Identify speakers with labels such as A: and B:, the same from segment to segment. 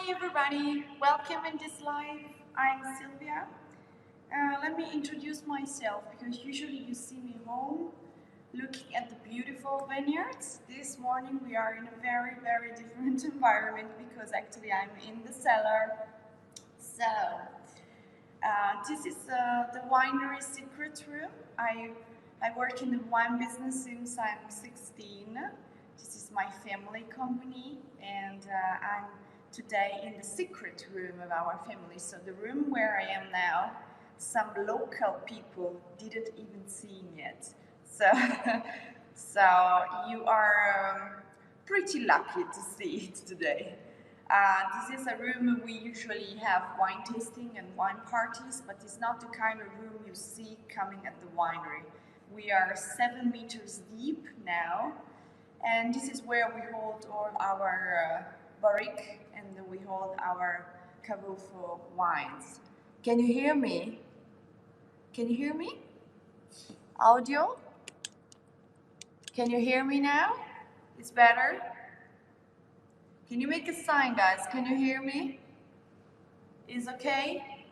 A: Hi everybody, welcome in this live. I'm Sylvia. Let me introduce myself because usually you see me home looking at the beautiful vineyards. This morning we are in a very different environment because actually I'm in the cellar. So this is the winery secret room. I work in the wine business since I'm 16. This is my family company, and I'm today in the secret room of our family. So the room where I am now, some local people didn't even see yet. So, so you are pretty lucky to see it today. This is a room we usually have wine tasting and wine parties, but it's not the kind of room you see coming at the winery. We are 7 meters deep now, and this is where we hold all our barrique and we hold our Cavufo wines. Can you hear me? Can you hear me? Audio? Can you hear me now? It's better? Can you make a sign, guys? Can you hear me? Is okay?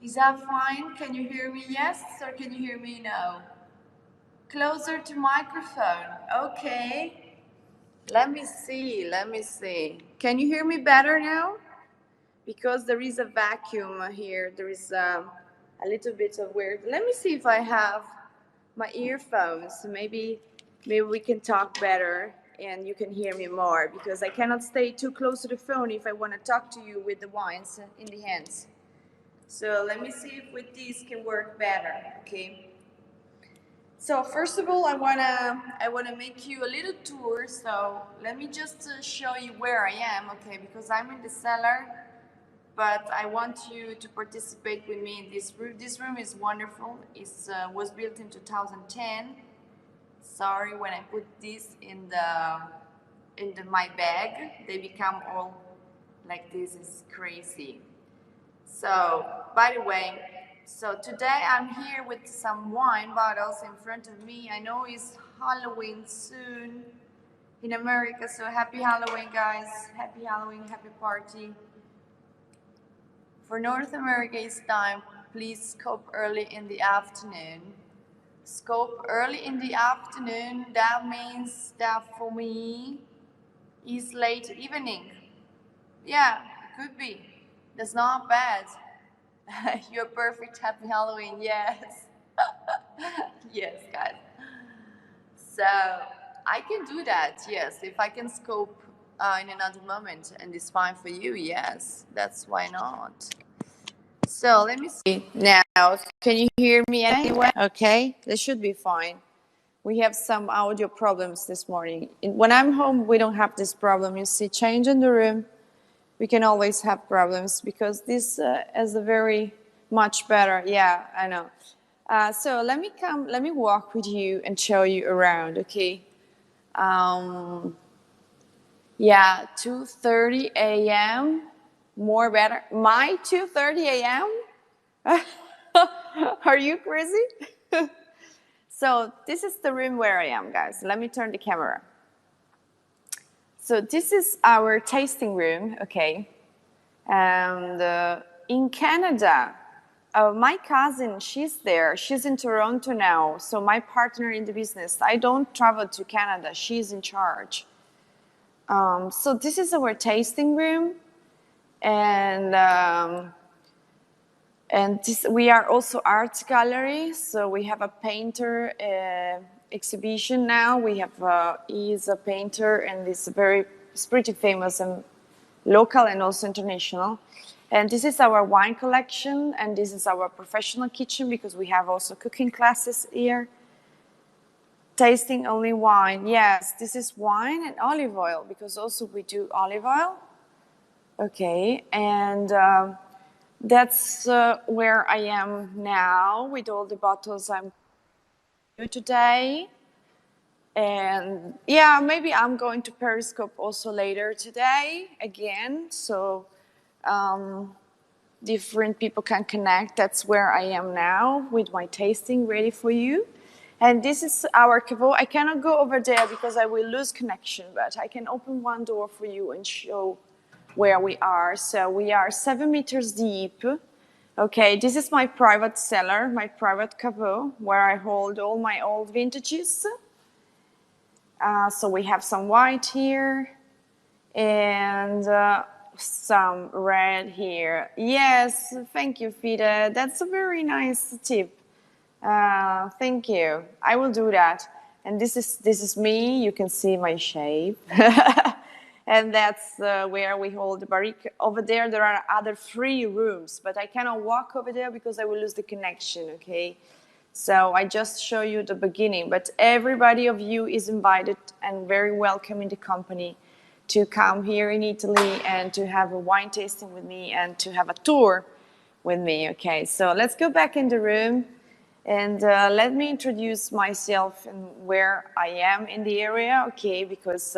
A: Is that fine? Can you hear me yes or can you hear me no? Closer to microphone. Okay. Let me see. Can you hear me better now? Because there is a vacuum here. There is a little bit of weird. Let me see if I have my earphones. Maybe we can talk better and you can hear me more, because I cannot stay too close to the phone if I want to talk to you with the wines in the hands. So let me see if with this can work better, okay? So first of all, I wanna make you a little tour. So let me just show you where I am, okay? Because I'm in the cellar, but I want you to participate with me in this room. This room is wonderful. It was built in 2010. Sorry, when I put this in my bag, they become all like this. Is crazy. So, by the way, so today I'm here with some wine bottles in front of me. I know it's Halloween soon in America, so happy Halloween, guys. Happy Halloween, happy party. For North America, it's time. Please scope early in the afternoon. Scope early in the afternoon, that means that for me is late evening. Yeah, it could be. That's not bad. You're perfect. Happy Halloween. Yes. Yes, guys. So I can do that. Yes, if I can scope in another moment and it's fine for you. Yes, that's why not. So let me see now. Can you hear me anyway? Okay, that should be fine. We have some audio problems this morning. When I'm home, we don't have this problem. You see, change in the room, we can always have problems because this is a very much better. Yeah, I know. So let me walk with you and show you around, okay? Yeah, 2:30 a.m. More better. My 2:30 a.m.? Are you crazy? So this is the room where I am, guys. Let me turn the camera. So this is our tasting room, okay? And in Canada, my cousin, she's there. She's in Toronto now. So my partner in the business, I don't travel to Canada. She's in charge. So this is our tasting room. And this, we are also art gallery, so we have a painter exhibition now. We have he's a painter, and it's pretty famous and local and also international. And this is our wine collection, and this is our professional kitchen because we have also cooking classes here. Tasting only wine. Yes, this is wine and olive oil because also we do olive oil. Okay, and that's where I am now with all the bottles I'm today. And yeah, maybe I'm going to Periscope also later today again, so different people can connect. That's where I am now with my tasting ready for you. And this is our caveau. I cannot go over there because I will lose connection, but I can open one door for you and show where we are. So we are 7 meters deep. Okay, this is my private cellar, my private caveau, where I hold all my old vintages. So we have some white here and some red here. Yes, thank you, Fide. That's a very nice tip. Thank you. I will do that. And this is me. You can see my shape. And that's where we hold the barrique. Over there, there are other 3 rooms, but I cannot walk over there because I will lose the connection, okay? So I just show you the beginning, but everybody of you is invited and very welcome in the company to come here in Italy and to have a wine tasting with me and to have a tour with me, okay? So let's go back in the room and let me introduce myself and where I am in the area, okay? Because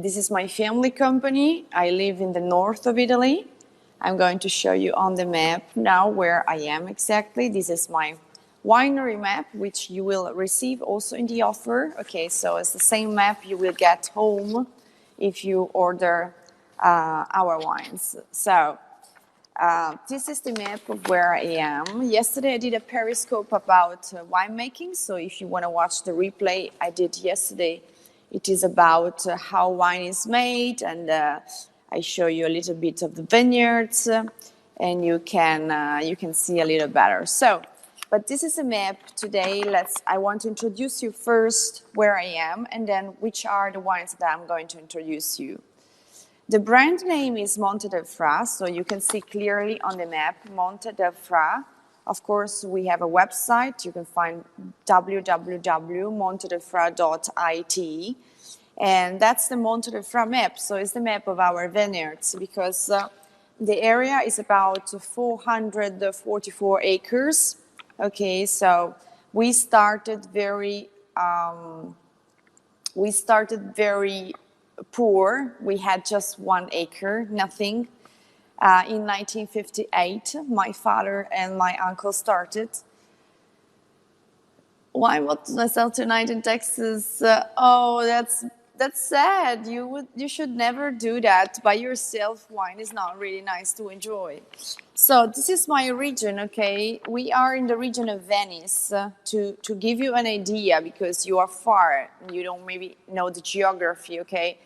A: this is my family company. I live in the north of Italy. I'm going to show you on the map now where I am exactly. This is my winery map, which you will receive also in the offer. Okay, so it's the same map you will get home if you order our wines. So this is the map of where I am. Yesterday I did a periscope about winemaking. So if you want to watch the replay I did yesterday, it is about how wine is made, and I show you a little bit of the vineyards, and you can see a little better. So, but this is a map today. I want to introduce you first where I am, and then which are the wines that I'm going to introduce you. The brand name is Monte del Fra, so you can see clearly on the map, Monte del Fra. Of course, we have a website. You can find www.montedelfra.it. And that's the Monte del Fra map. So it's the map of our vineyards because the area is about 444 acres. Okay, so we started very poor. We had just 1 acre, nothing. In 1958, my father and my uncle started. Why want myself tonight in Texas? Oh, that's sad. You should never do that by yourself. Wine is not really nice to enjoy. So this is my region, okay? We are in the region of Venice. To give you an idea, because you are far, you don't maybe know the geography, okay?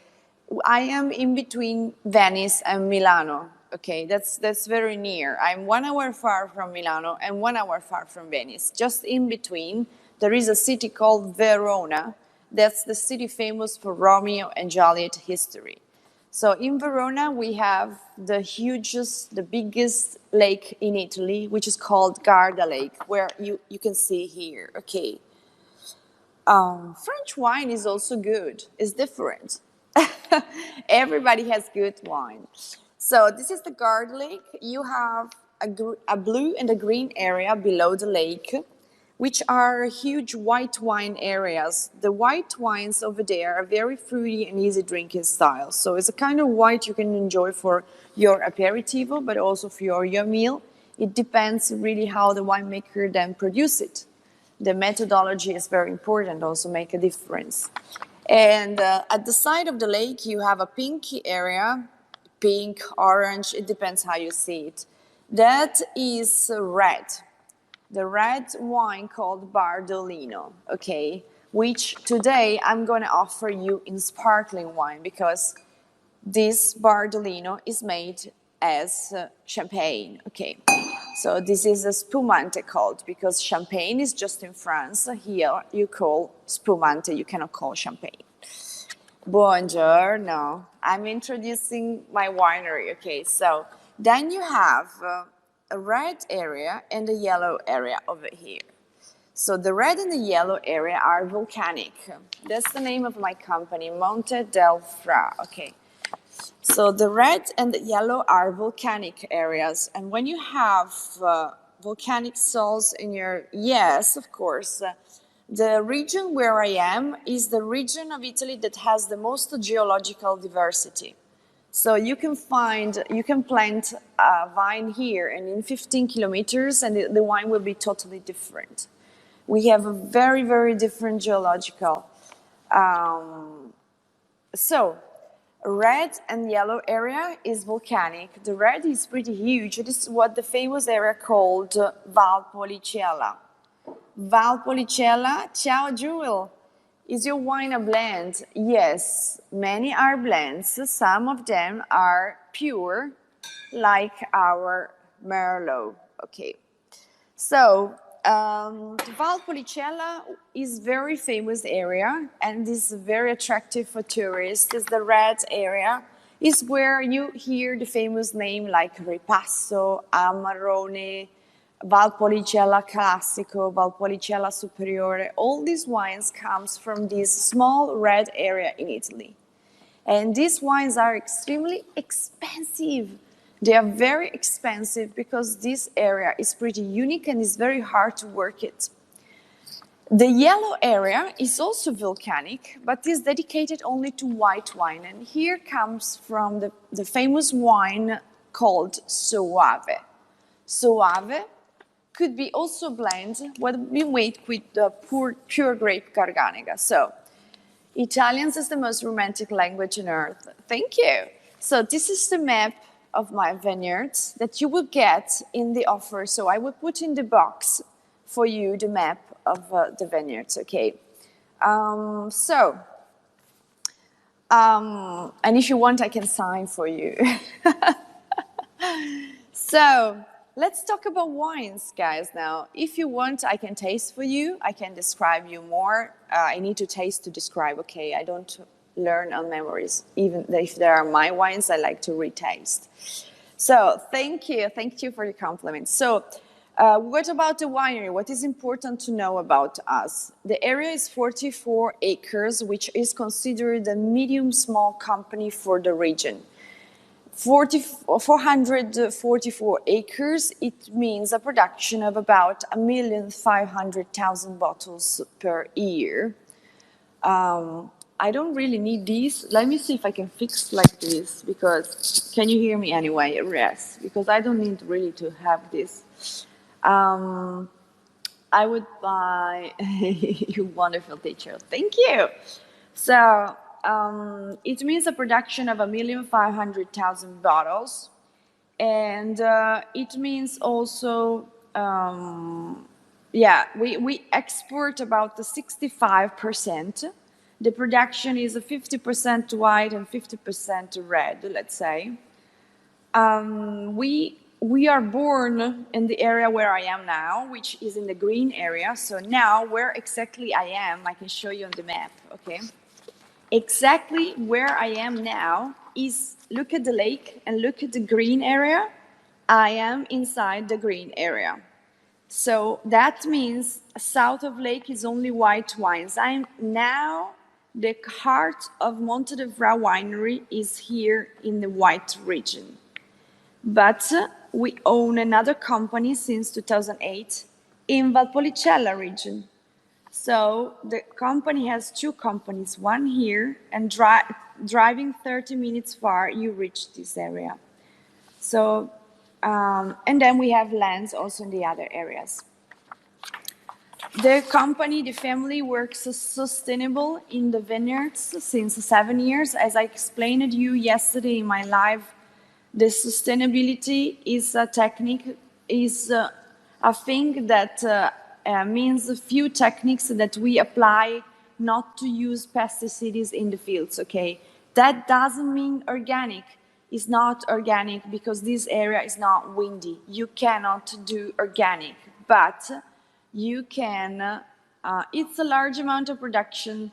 A: I am in between Venice and Milano. Okay, that's very near. I'm 1 hour far from Milano and 1 hour far from Venice. Just in between, there is a city called Verona. That's the city famous for Romeo and Juliet history. So in Verona, we have the biggest lake in Italy, which is called Garda Lake, where you can see here. Okay. French wine is also good. It's different. Everybody has good wine. So this is the Garda Lake. You have a blue and a green area below the lake, which are huge white wine areas. The white wines over there are very fruity and easy drinking style. So it's a kind of white you can enjoy for your aperitivo, but also for your meal. It depends really how the winemaker then produce it. The methodology is very important, also make a difference. And at the side of the lake, you have a pinky area, pink, orange, it depends how you see it. That is red. The red wine called Bardolino, okay, which today I'm going to offer you in sparkling wine because this Bardolino is made as champagne, okay. So this is a spumante called because champagne is just in France. Here you call spumante, you cannot call champagne. Buongiorno. I'm introducing my winery, okay. So then you have a red area and a yellow area over here. So the red and the yellow area are volcanic. That's the name of my company, Monte del Fra, okay. So the red and the yellow are volcanic areas. And when you have volcanic salts in your, yes, of course, the region where I am is the region of Italy that has the most geological diversity. So you can plant a vine here, and in 15 kilometers, and the wine will be totally different. We have a very, very different geological. So, red and yellow area is volcanic. The red is pretty huge. It is what the famous area called Valpolicella. Valpolicella, ciao Jewel. Is your wine a blend? Yes, many are blends. Some of them are pure, like our Merlot. Okay. So, Valpolicella is very famous area and is very attractive for tourists. It's the red area. Is where you hear the famous name like Ripasso, Amarone, Valpolicella Classico, Valpolicella Superiore. All these wines comes from this small red area in Italy. And these wines are extremely expensive. They are very expensive because this area is pretty unique and it's very hard to work it. The yellow area is also volcanic, but is dedicated only to white wine. And here comes from the famous wine called Soave. Soave could be also blend what we made with the pure grape Garganega. So, Italian is the most romantic language on earth. Thank you. So this is the map of my vineyards that you will get in the offer. So I will put in the box for you the map of the vineyards, okay? And if you want, I can sign for you. So let's talk about wines, guys, now. If you want, I can taste for you. I can describe you more. I need to taste to describe, okay? I don't learn on memories. Even if there are my wines, I like to retaste. So thank you. Thank you for your compliments. So what about the winery? What is important to know about us? The area is 44 acres, which is considered a medium-small company for the region. 444 acres, it means a production of about 1,500,000 bottles per year. I don't really need these. Let me see if I can fix like this, because, can you hear me anyway? Yes, because I don't need really to have this. I would buy, you wonderful teacher, thank you. So, it means a production of 1,500,000 bottles, and it means also, we export about the 65%. The production is a 50% white and 50% red, let's say. We are born in the area where I am now, which is in the green area. So now, where exactly I am, I can show you on the map, okay? Exactly where I am now is, look at the lake and look at the green area. I am inside the green area. So that means south of lake is only white wines. I'm now, the heart of Monte de Vra winery is here in the white region. But we own another company since 2008 in Valpolicella region. So the company has two companies, one here, and driving 30 minutes far, you reach this area. So, and then we have lands also in the other areas. The company, the family works sustainable in the vineyards since 7 years. As I explained to you yesterday in my live, the sustainability is a technique, is a thing that means a few techniques that we apply not to use pesticides in the fields, okay? That doesn't mean organic. It's not organic because this area is not windy. You cannot do organic, but you can, it's a large amount of production.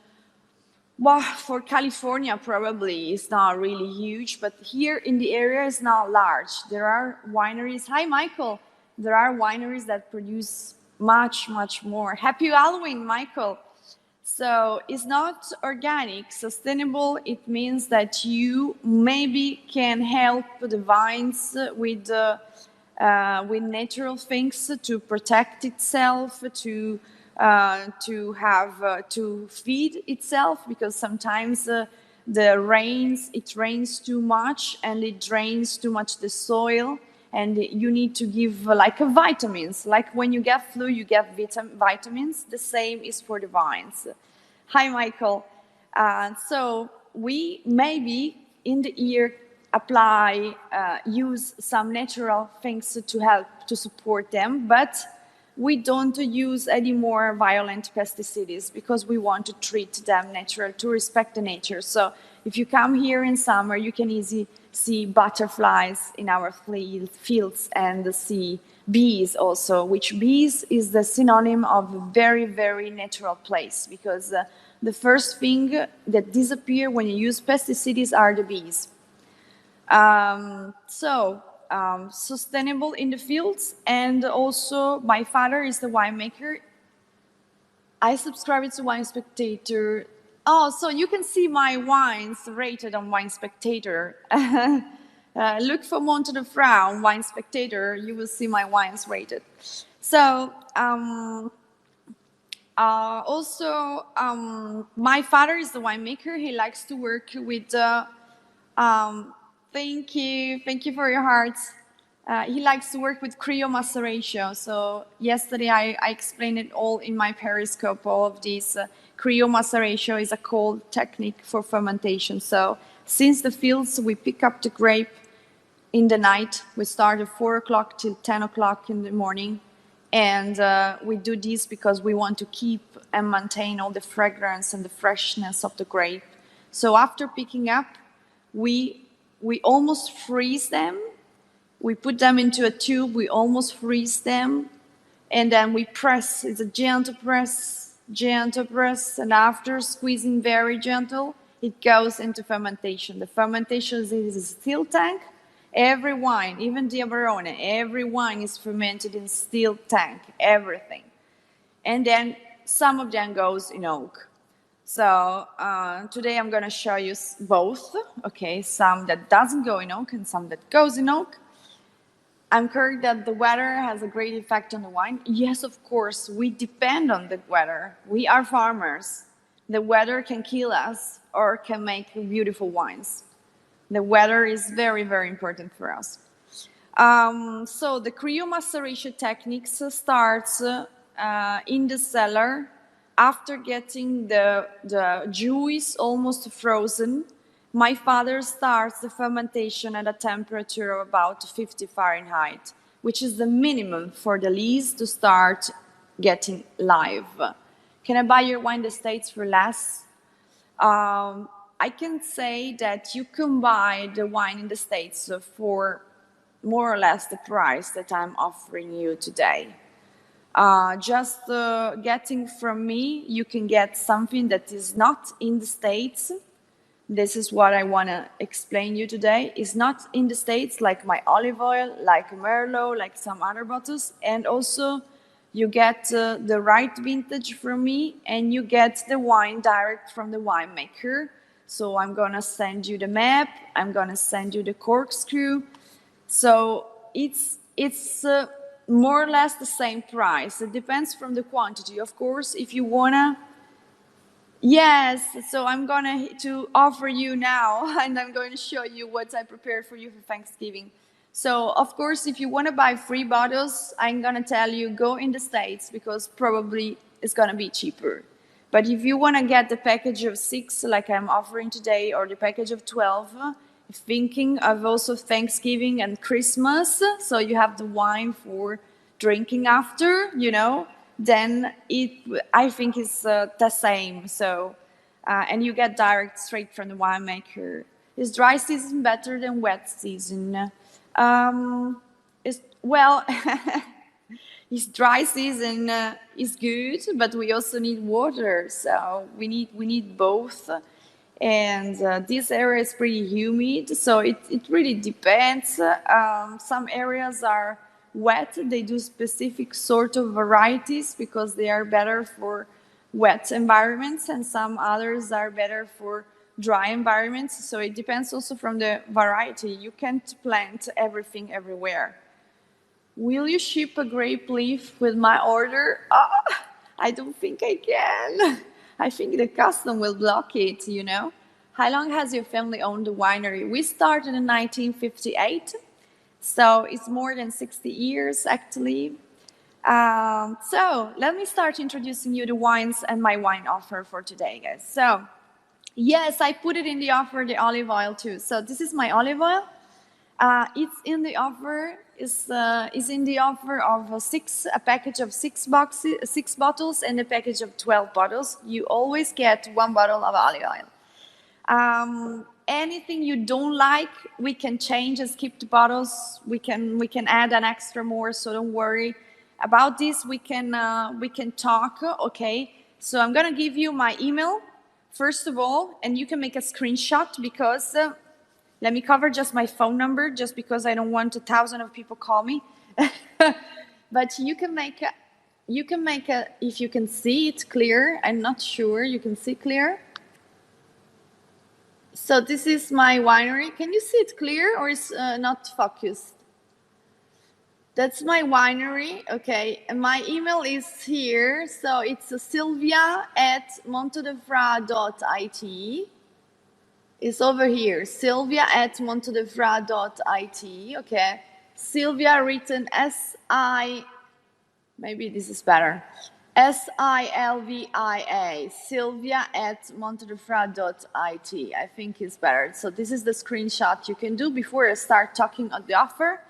A: Well, for California, probably it's not really huge, but here in the area it's not large. There are wineries. Hi, Michael. There are wineries that produce much, much more. Happy Halloween, Michael. So it's not organic. Sustainable, it means that you maybe can help the vines with natural things to protect itself, to feed itself, because sometimes it rains too much and it drains too much the soil, and you need to give like vitamins. Like when you get flu, you get vitamins. The same is for the vines. Hi, Michael. So we maybe in the year use some natural things to help to support them, but we don't use any more violent pesticides because we want to treat them natural, to respect the nature. So if you come here in summer, you can easily see butterflies in our fields and see bees also, which bees is the synonym of a very, very natural place, because the first thing that disappear when you use pesticides are the bees. Sustainable in the fields, and also my father is the winemaker. I subscribe to Wine Spectator. Oh, so you can see my wines rated on Wine Spectator. Look for Monte de Frau on Wine Spectator, you will see my wines rated. So, my father is the winemaker. He likes to work with thank you for your hearts. He likes to work with cryomaceration. So yesterday I explained it all in my Periscope. All of these cryomaceration is a cold technique for fermentation. So since the fields, we pick up the grape in the night. We start at 4 o'clock till 10 o'clock in the morning. And we do this because we want to keep and maintain all the fragrance and the freshness of the grape. So after picking up, we almost freeze them. We put them into a tube, we almost freeze them, and then we press. It's a gentle press, and after squeezing very gentle, it goes into fermentation. The fermentation is a steel tank. Every wine, even the Averone, every wine is fermented in steel tank, everything. And then some of them goes in oak. So today I'm going to show you both, okay, some that doesn't go in oak and some that goes in oak. I'm heard that the weather has a great effect on the wine. Yes, of course, we depend on the weather. We are farmers. The weather can kill us or can make beautiful wines. The weather is very, very important for us. So the cryomaceration techniques starts in the cellar after getting the juice almost frozen. My father starts the fermentation at a temperature of about 50 Fahrenheit, which is the minimum for the lees to start getting live. Can I buy your wine in the States for less? I can say that you can buy the wine in the States for more or less the price that I'm offering you today. Just getting from me, you can get something that is not in the States. This is what I want to explain you today. It's not in the States, like my olive oil, like Merlot, like some other bottles. And also, you get the right vintage from me, and you get the wine direct from the winemaker. So I'm going to send you the map. I'm going to send you the corkscrew. So it's more or less the same price. It depends from the quantity. Of course, if you want to... Yes, so I'm going to offer you now, and I'm going to show you what I prepared for you for Thanksgiving. So, of course, if you want to buy 3 bottles, I'm going to tell you, go in the States, because probably it's going to be cheaper. But if you want to get the package of 6, like I'm offering today, or the package of 12, thinking of also Thanksgiving and Christmas, so you have the wine for drinking after, you know, then I think it's the same. So, and you get direct straight from the winemaker. Is dry season better than wet season? Well, is dry season is good, but we also need water. So we need both. And this area is pretty humid, so it really depends. Some areas are wet. They do specific sort of varieties because they are better for wet environments, and some others are better for dry environments. So it depends also from the variety. You can't plant everything everywhere. Will you ship a grape leaf with my order? I don't think I can. I think the custom will block it, you know. How long has your family owned the winery? We started in 1958, so it's more than 60 years actually. So let me start introducing you the wines and my wine offer for today, guys. So yes, I put it in the offer, the olive oil too. So this is my olive oil. It's in the offer. Is in the offer of a package of 6 bottles and a package of 12 bottles. You always get 1 bottle of olive oil. Anything you don't like, we can change and skip the bottles. We can add an extra more, so don't worry about this. We can talk. Okay. So I'm gonna give you my email first of all, and you can make a screenshot because. Let me cover just my phone number, just because I don't want 1,000 of people call me. But you can make a, if you can see it clear, I'm not sure you can see clear. So this is my winery. Can you see it clear or is not focused? That's my winery, okay. And my email is here. So it's sylvia@montedefra.it. It's over here, sylvia@montedefra.it, okay? Sylvia written S-I, maybe this is better, S-I-L-V-I-A, sylvia@montedefra.it. I think it's better. So this is the screenshot you can do before I start talking on the offer.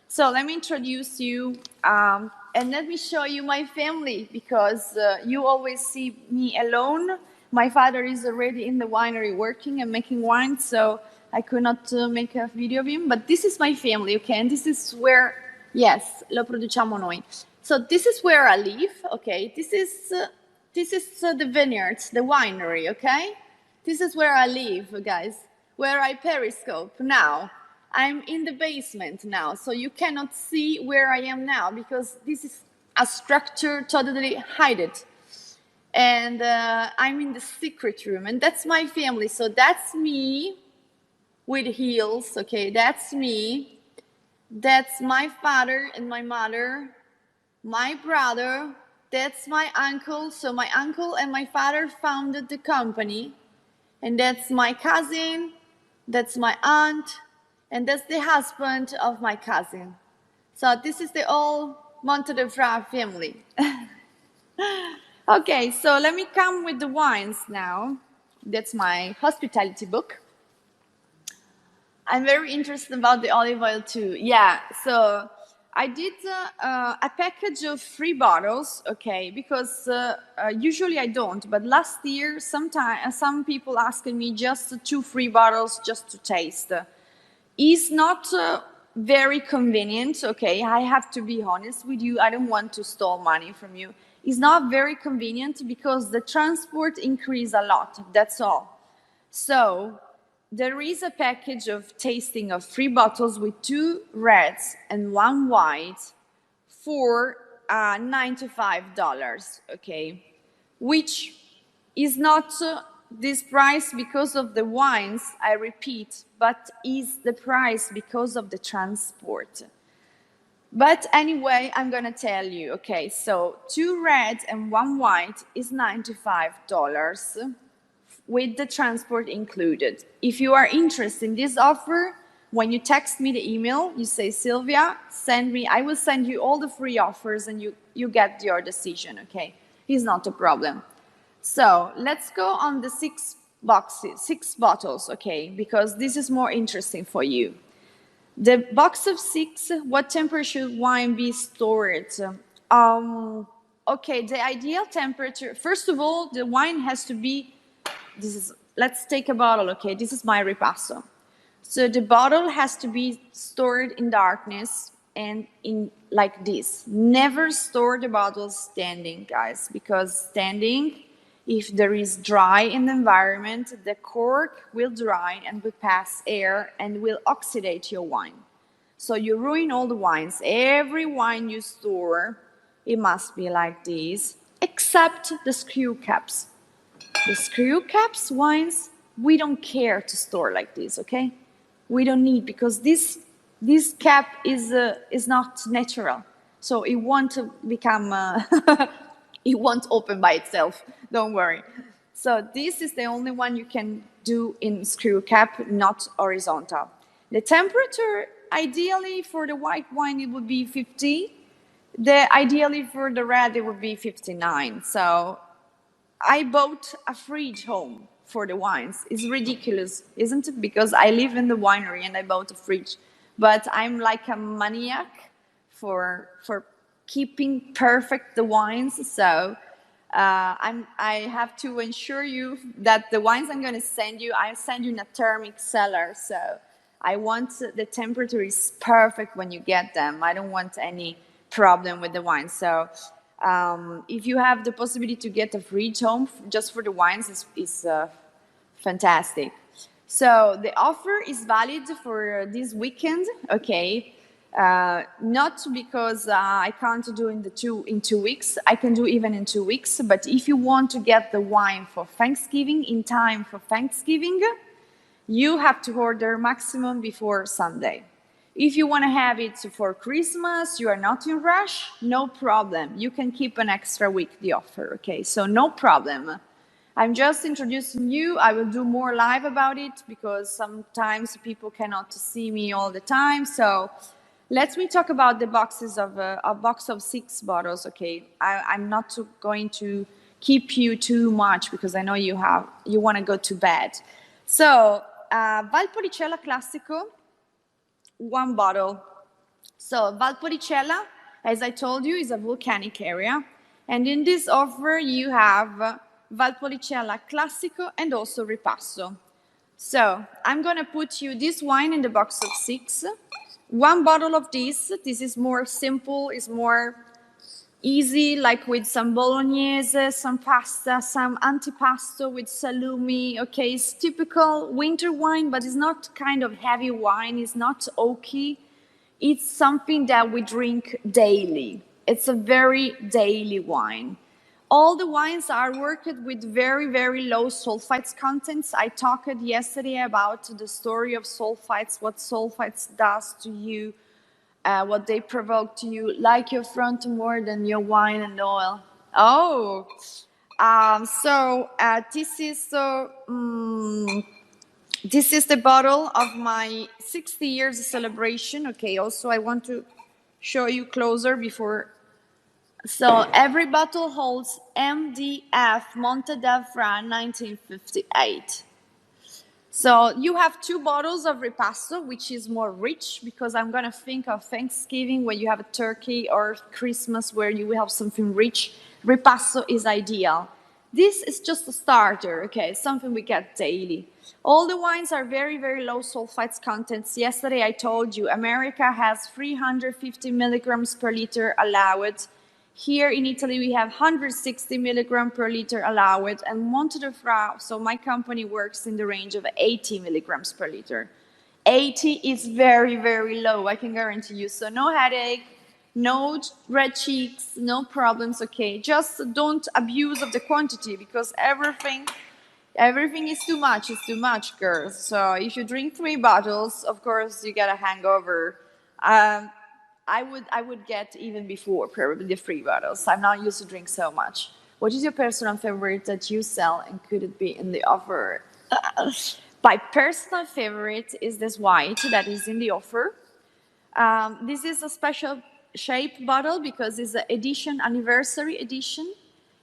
A: So let me introduce you, and let me show you my family, because you always see me alone. My father is already in the winery working and making wine, so I could not make a video of him. But this is my family, okay? And this is where, yes, lo produciamo noi. So this is where I live, okay? This is the vineyards, the winery, okay? This is where I live, guys, where I periscope now. I'm in the basement now, so you cannot see where I am now because this is a structure totally hidden. And I'm in the secret room, and that's my family. So that's me with heels, okay? That's me. That's my father and my mother, my brother. That's my uncle. So my uncle and my father founded the company. And that's my cousin. That's my aunt. And that's the husband of my cousin. So this is the old Montedefra family. Okay, so let me come with the wines now. That's my hospitality book. I'm very interested about the olive oil too. Yeah, so I did a package of 3 bottles, okay, because usually I don't, but last year some people asked me just 2 free bottles just to taste. It's not very convenient, okay, I have to be honest with you. I don't want to steal money from you. It's not very convenient because the transport increased a lot, that's all. So there is a package of tasting of 3 bottles with 2 reds and 1 white for $95, okay, which is not this price because of the wines, I repeat, but is the price because of the transport. But anyway, I'm gonna tell you, okay, so 2 red and 1 white is $95 with the transport included. If you are interested in this offer, when you text me the email, you say, Sylvia, send me, I will send you all the free offers and you get your decision, okay? It's not a problem. So let's go on the 6 bottles, okay, because this is more interesting for you. The box of 6, what temperature should wine be stored? Okay, the ideal temperature, first of all, the wine has to be, let's take a bottle, okay, this is my ripasso. So the bottle has to be stored in darkness and in like this. Never store the bottle standing, guys, because standing, if there is dry in the environment, the cork will dry and will pass air and will oxidate your wine. So you ruin all the wines. Every wine you store, it must be like this, except the screw caps. The screw caps wines, we don't care to store like this, okay? We don't need, because this cap is not natural. So it won't become, it won't open by itself, don't worry. So this is the only one you can do in screw cap, not horizontal. The temperature, ideally for the white wine, it would be 50. Ideally for the red, it would be 59. So I bought a fridge home for the wines. It's ridiculous, isn't it? Because I live in the winery and I bought a fridge. But I'm like a maniac for keeping perfect the wines. So I have to ensure you that the wines I'm going to send you, I send you in a thermic cellar. So I want the temperature is perfect when you get them. I don't want any problem with the wine. So if you have the possibility to get a fridge home just for the wines, is fantastic. So the offer is valid for this weekend, okay? Not because I can't do in 2 weeks. I can do even in 2 weeks. But if you want to get the wine for Thanksgiving in time for Thanksgiving, you have to order maximum before Sunday. If you want to have it for Christmas, you are not in rush, no problem. You can keep an extra week the offer, okay? So no problem. I'm just introducing you. I will do more live about it because sometimes people cannot see me all the time. So let me talk about the boxes of a box of 6 bottles, okay? I'm not going to keep you too much because I know you want to go to bed. So Valpolicella Classico, 1 bottle. So Valpolicella, as I told you, is a volcanic area. And in this offer, you have Valpolicella Classico and also Ripasso. So I'm going to put you this wine in the box of 6. 1 bottle of this. This is more simple, is more easy, like with some bolognese, some pasta, some antipasto with salumi. Okay, it's typical winter wine, but it's not kind of heavy wine. It's not oaky. It's something that we drink daily. It's a very daily wine. All the wines are worked with very, very low sulfites contents. I talked yesterday about the story of sulfites, what sulfites does to you, what they provoke to you, like your front more than your wine and oil. Oh, this is the bottle of my 60 years celebration. Okay, also I want to show you closer before. So every bottle holds MDF Monte d'Avra 1958. So you have 2 bottles of Ripasso, which is more rich because I'm going to think of Thanksgiving when you have a turkey or Christmas where you will have something rich. Ripasso is ideal. This is just a starter, okay, something we get daily. All the wines are very, very low sulfites contents. Yesterday I told you America has 350 milligrams per liter allowed. Here in Italy, we have 160 milligrams per liter allowed, and Monte d'Avra, so my company works in the range of 80 milligrams per liter. 80 is very, very low, I can guarantee you. So no headache, no red cheeks, no problems, okay? Just don't abuse of the quantity because everything is too much. It's too much, girls. So if you drink 3 bottles, of course, you get a hangover. I would get even before probably the 3 bottles. I'm not used to drink so much. What is your personal favorite that you sell and could it be in the offer? My personal favorite is this white that is in the offer. This is a special shape bottle because it's an edition, anniversary edition.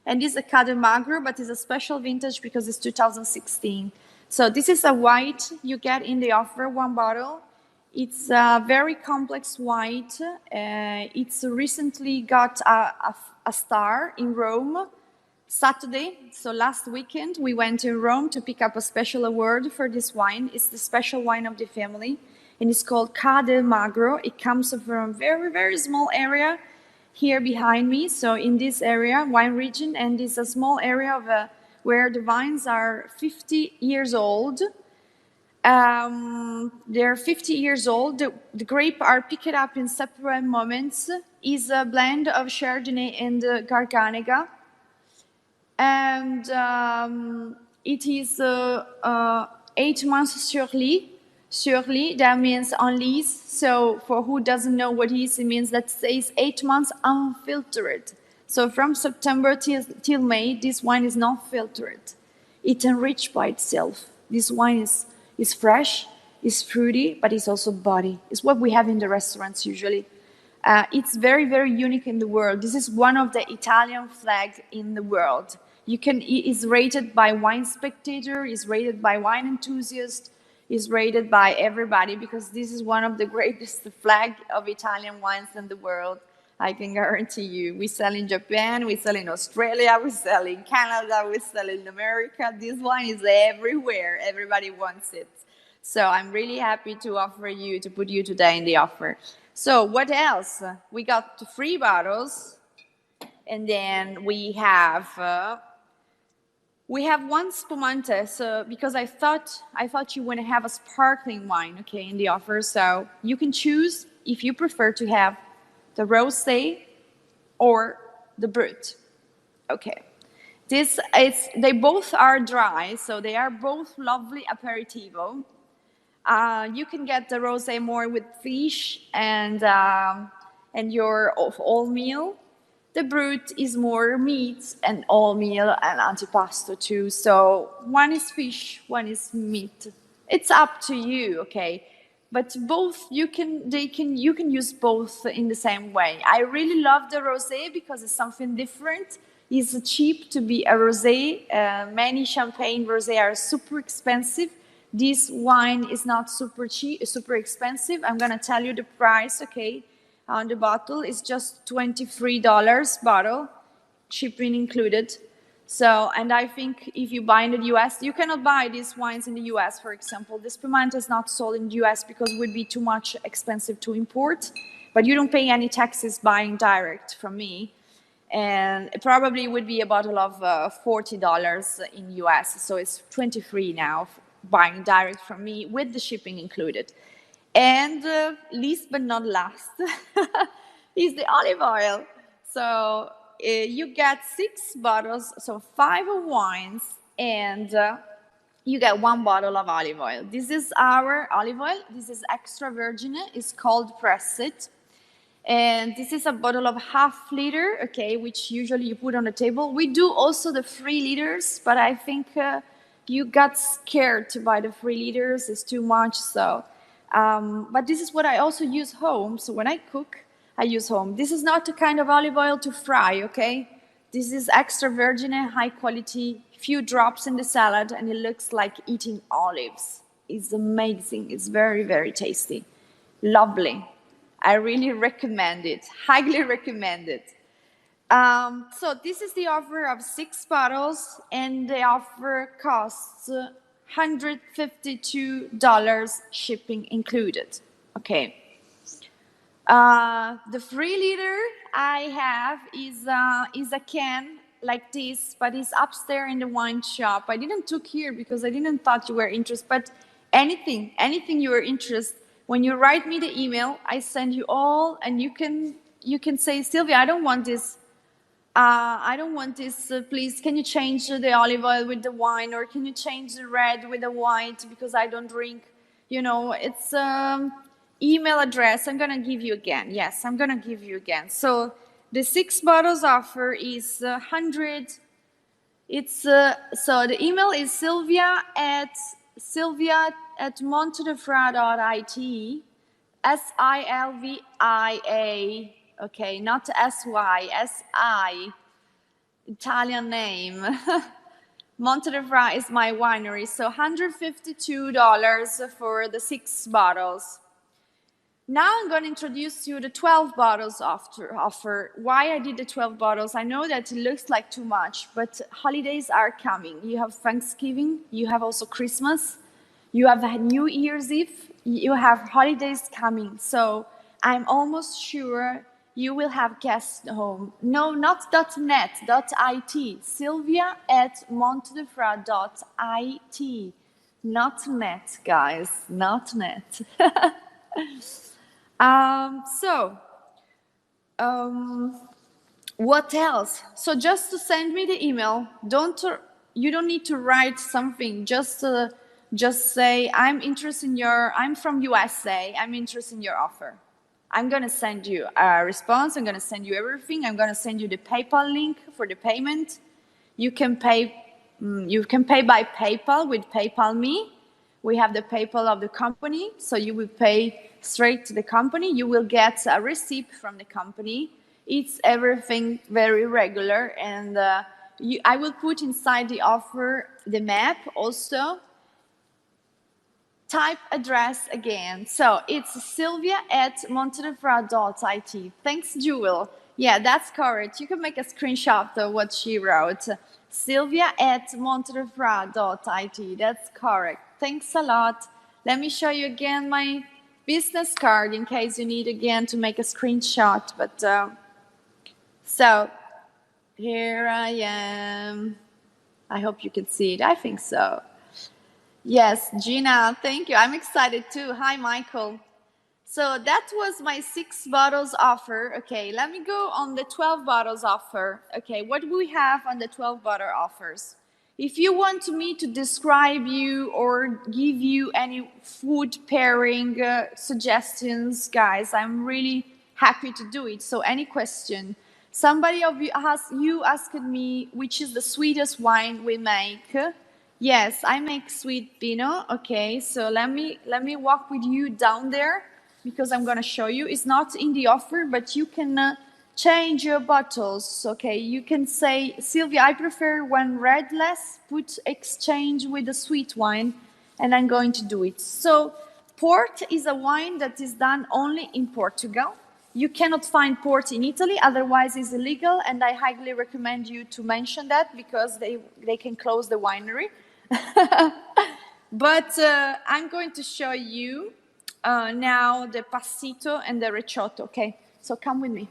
A: And it's a Cade Magro, but it's a special vintage because it's 2016. So this is a white you get in the offer, 1 bottle. It's a very complex white. It's recently got a star in Rome, Saturday. So last weekend, we went to Rome to pick up a special award for this wine. It's the special wine of the family, and it's called Cade Magro. It comes from a very, very small area here behind me. So in this area, wine region, and it's a small area of where the vines are 50 years old. They're 50 years old. The grape are picked up in separate moments. Is a blend of Chardonnay and Garganega. And it is 8 months sur lit. Sur lit, that means on lease. So for who doesn't know what it is, it means that says 8 months unfiltered. So from September till May, this wine is not filtered. It's enriched by itself. This wine is fresh, is fruity, but it's also body. It's what we have in the restaurants usually. It's very, very unique in the world. This is one of the Italian flags in the world. It's rated by Wine Spectator, it's rated by wine enthusiasts, is rated by everybody because this is one of the greatest flag of Italian wines in the world. I can guarantee you. We sell in Japan, we sell in Australia, we sell in Canada, we sell in America. This wine is everywhere. Everybody wants it. So I'm really happy to put you today in the offer. So what else? We got 3 bottles, and then we have one spumante. So because I thought you want to have a sparkling wine, okay, in the offer. So you can choose if you prefer to have the rosé or the brut. Okay. They both are dry, so they are both lovely aperitivo. You can get the rosé more with fish and your all meal. The brut is more meat and all meal and antipasto too. So one is fish, one is meat. It's up to you, okay? But both you can use both in the same way. I really love the rosé because it's something different. It's cheap to be a rosé. Many champagne rosé are super expensive. This wine is not super cheap, super expensive. I'm gonna tell you the price, okay? On the bottle is just $23 bottle, shipping included. So, and I think if you buy in the US, you cannot buy these wines in the US, for example. The Spumante is not sold in the US because it would be too much expensive to import, but you don't pay any taxes buying direct from me. And it probably would be a bottle of $40 in US, so it's 23 now, buying direct from me with the shipping included. And least but not last is the olive oil. So you get 6 bottles, so 5 of wines, and you get 1 bottle of olive oil. This is our olive oil. This is extra virgin. It's called Pressed. And this is a bottle of ½ liter, okay, which usually you put on the table. We do also the 3 liters, but I think you got scared to buy the 3 liters. It's too much, so. But this is what I also use home. So when I cook, I use home. This is not the kind of olive oil to fry, okay? This is extra virgin, high quality, few drops in the salad, and it looks like eating olives. It's amazing. It's very, very tasty. Lovely. I really recommend it. Highly recommend it. So this is the offer of 6 bottles, and the offer costs $152 shipping included. Okay. The 3 liter I have is a can like this, but it's upstairs in the wine shop. I didn't took here because I didn't thought you were interested, but anything you are interested, when you write me the email, I send you all, and you can say, Sylvia, I don't want this. Please, can you change the olive oil with the wine, or can you change the red with the white because I don't drink? You know, it's email address. I'm gonna give you again. Yes, I'm gonna give you again. So the 6 bottles offer is 100. It's so the email is sylvia@montedefra.it. SILVIA. Okay, not SY, SI, Italian name. Montedefra is my winery, so $152 for the 6 bottles. Now I'm going to introduce you the 12 bottles offer. Why I did the 12 bottles? I know that it looks like too much, but holidays are coming. You have Thanksgiving, you have also Christmas, you have New Year's Eve, you have holidays coming. So I'm almost sure you will have guests home. No, not .net, .it. Sylvia@montedefra.it. Not net, guys, not net. What else? So just to send me the email, you don't need to write something. Just say, I'm from USA, I'm interested in your offer. I'm gonna send you a response, I'm gonna send you everything, I'm gonna send you the PayPal link for the payment. You can pay You can pay by PayPal with PayPal Me. We have the PayPal of the company, so you will pay straight to the company. You will get a receipt from the company. It's everything very regular, and I will put inside the offer the map also. Type address again. So it's sylvia@montedefra.it. Thanks, Jewel. Yeah, that's correct. You can make a screenshot of what she wrote. sylvia@montedefra.it. That's correct. Thanks a lot. Let me show you again my business card in case you need again to make a screenshot. But so here I am. I hope you can see it. I think so. Yes, Gina, thank you. I'm excited too. Hi, Michael. So that was my 6 bottles offer. Okay, let me go on the 12 bottles offer. Okay, what do we have on the 12 bottle offers? If you want me to describe you or give you any food pairing suggestions, guys, I'm really happy to do it. So any question. Somebody of you asked me which is the sweetest wine we make. Yes, I make sweet Pinot. Okay, so let me walk with you down there because I'm gonna show you. It's not in the offer, but you can change your bottles. Okay, you can say, Sylvia, I prefer when red less, put exchange with the sweet wine, and I'm going to do it. So port is a wine that is done only in Portugal. You cannot find port in Italy, otherwise it's illegal, and I highly recommend you to mention that because they can close the winery. But I'm going to show you now the passito and the recioto, okay? So come with me.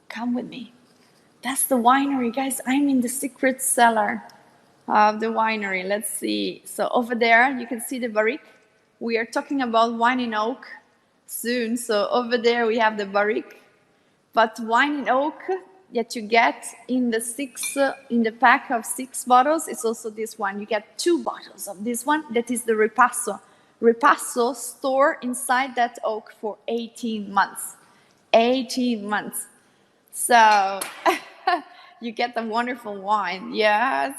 A: Come with me. That's the winery, guys. I'm in the secret cellar of the winery. Let's see. So over there, you can see the barrique. We are talking about wine in oak soon. So over there, we have the barrique. But wine in oak that you get in the pack of 6 bottles, it's also this one. You get 2 bottles of this one. That is the Ripasso. Ripasso store inside that oak for 18 months. 18 months. So you get a wonderful wine. Yes.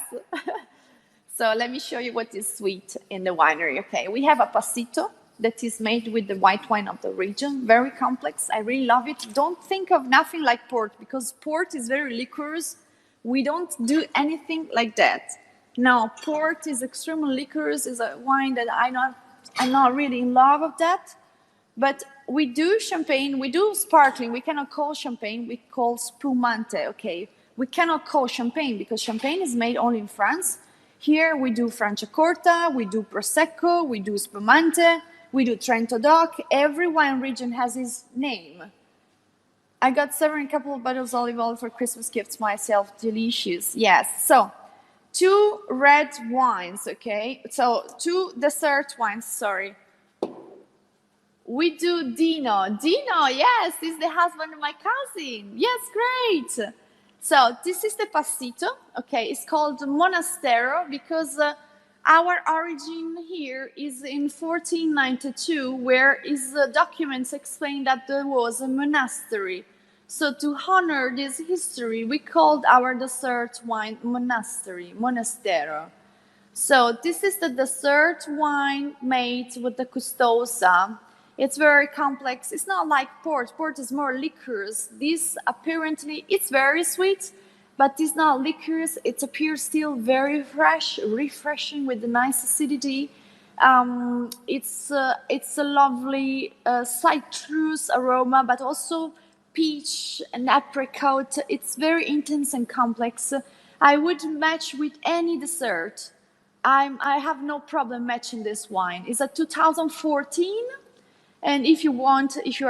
A: So let me show you what is sweet in the winery. Okay, we have a passito that is made with the white wine of the region. Very complex. I really love it. Don't think of nothing like port because port is very liquorous. We don't do anything like that. No, port is extremely liquorous. Is a wine that I'm not really in love of that. But we do champagne. We do sparkling. We cannot call champagne. We call spumante. Okay, we cannot call champagne because champagne is made only in France. Here we do Franciacorta, we do Prosecco, we do Spumante, we do Trento Doc. Every wine region has its name. I got a couple of bottles of olive oil for Christmas gifts myself. Delicious. Yes. So 2 red wines, okay? So 2 dessert wines, sorry. We do Dino. Dino, yes, is the husband of my cousin. Yes, great. So this is the passito, okay? It's called Monastero because our origin here is in 1492, where documents explain that there was a monastery. So to honor this history, we called our dessert wine Monastero. So this is the dessert wine made with the custosa. It's very complex. It's not like port. Port is more liquorous. This apparently, it's very sweet, but it's not liquorous. It appears still very fresh, refreshing with a nice acidity. It's a lovely citrus aroma, but also peach and apricot. It's very intense and complex. I would match with any dessert. I have no problem matching this wine. It's a 2014. And if you are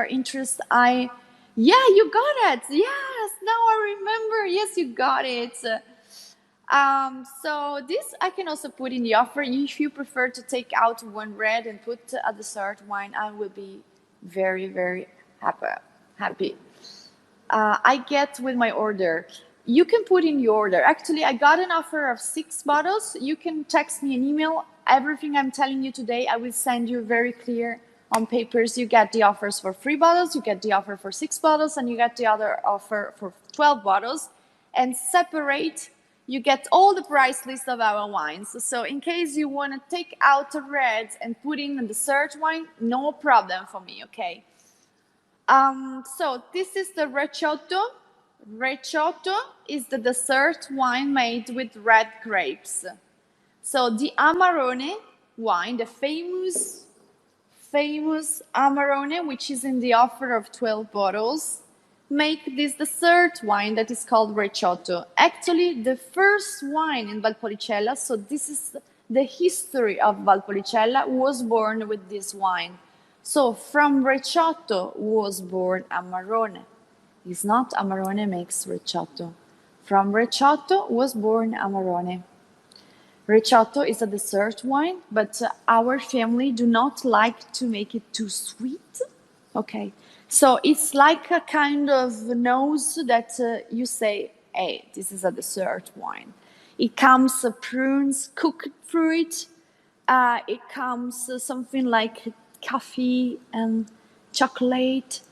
A: interested, yeah, you got it. Yes, now I remember. Yes, you got it. So this I can also put in the offer. If you prefer to take out one red and put a dessert wine, I will be very, very happy. I get with my order. You can put in your order. Actually, I got an offer of 6 bottles. You can text me an email. Everything I'm telling you today, I will send you very clear on papers. You get the offers for 3 bottles, you get the offer for 6 bottles, and you get the other offer for 12 bottles. And separate you get all the price list of our wines. So in case you want to take out the red and put in the dessert wine, no problem for me, okay? So this is the Recioto. Recioto is the dessert wine made with red grapes. So the Amarone wine, the famous Amarone, which is in the offer of 12 bottles, make this dessert wine that is called Recioto. Actually, the first wine in Valpolicella, so this is the history of Valpolicella, was born with this wine. So from Recioto was born Amarone. It's not Amarone makes Recioto. From Recioto was born Amarone. Recioto is a dessert wine, but our family do not like to make it too sweet. Okay, so it's like a kind of nose that you say, hey, this is a dessert wine. It comes prunes cooked through it. It comes something like coffee and chocolate.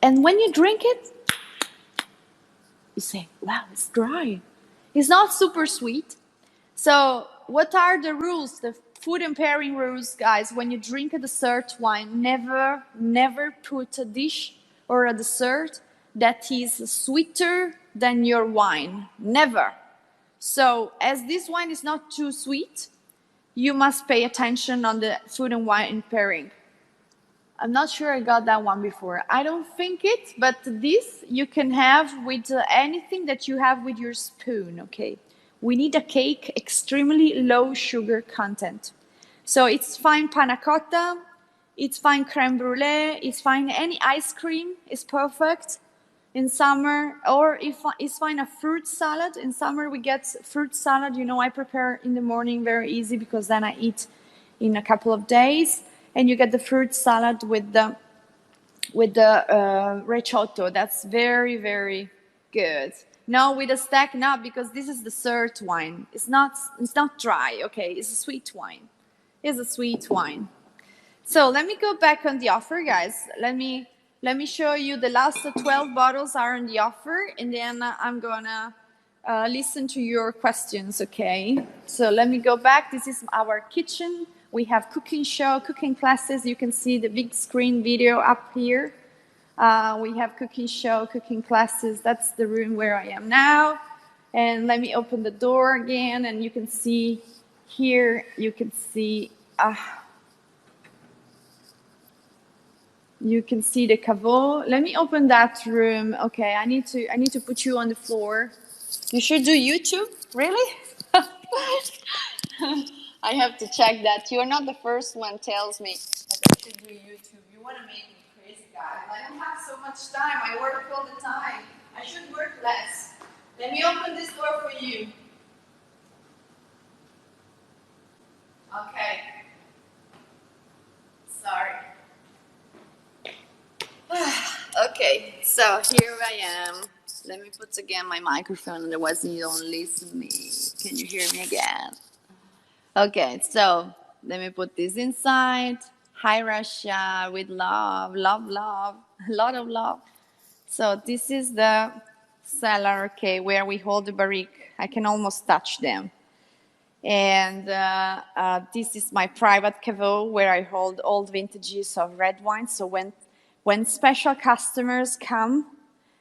A: And when you drink it, you say, wow, it's dry. It's not super sweet. So what are the rules, the food and pairing rules, guys? When you drink a dessert wine, never put a dish or a dessert that is sweeter than your wine. Never. So as this wine is not too sweet, you must pay attention on the food and wine pairing. I'm not sure I got that one before. I don't think it, but this you can have with anything that you have with your spoon, okay? We need a cake extremely low sugar content. So it's fine panna cotta, it's fine creme brulee, it's fine any ice cream is perfect in summer, or if it's fine a fruit salad. In summer we get fruit salad, you know, I prepare in the morning very easy because then I eat in a couple of days, and you get the fruit salad with the Recioto. That's very, very good. No, with a stack, not because this is dessert wine. It's not dry, okay? It's a sweet wine. It's a sweet wine. So let me go back on the offer, guys. Let me show you the last 12 bottles are on the offer, and then I'm gonna listen to your questions, okay? So let me go back. This is our kitchen. We have cooking show, cooking classes. You can see the big screen video up here. We have cooking show, cooking classes. That's the room where I am now. And let me open the door again, and you can see here, you can see the caveau. Let me open that room. Okay, I need to put you on the floor. You should do YouTube? Really? I have to check that. You're not the first one tells me that I should do YouTube. You want to make me crazy, guys. I don't have so much time. I work all the time. I should work less. Let me open this door for you. Okay. Sorry. Okay, so here I am. Let me put again my microphone, otherwise you don't listen to me. Can you hear me again? Okay, so let me put this inside. Hi, Russia, with love, love, love, a lot of love. So this is the cellar, okay, where we hold the barrique. I can almost touch them. And this is my private caveau where I hold old vintages of red wine. So when special customers come,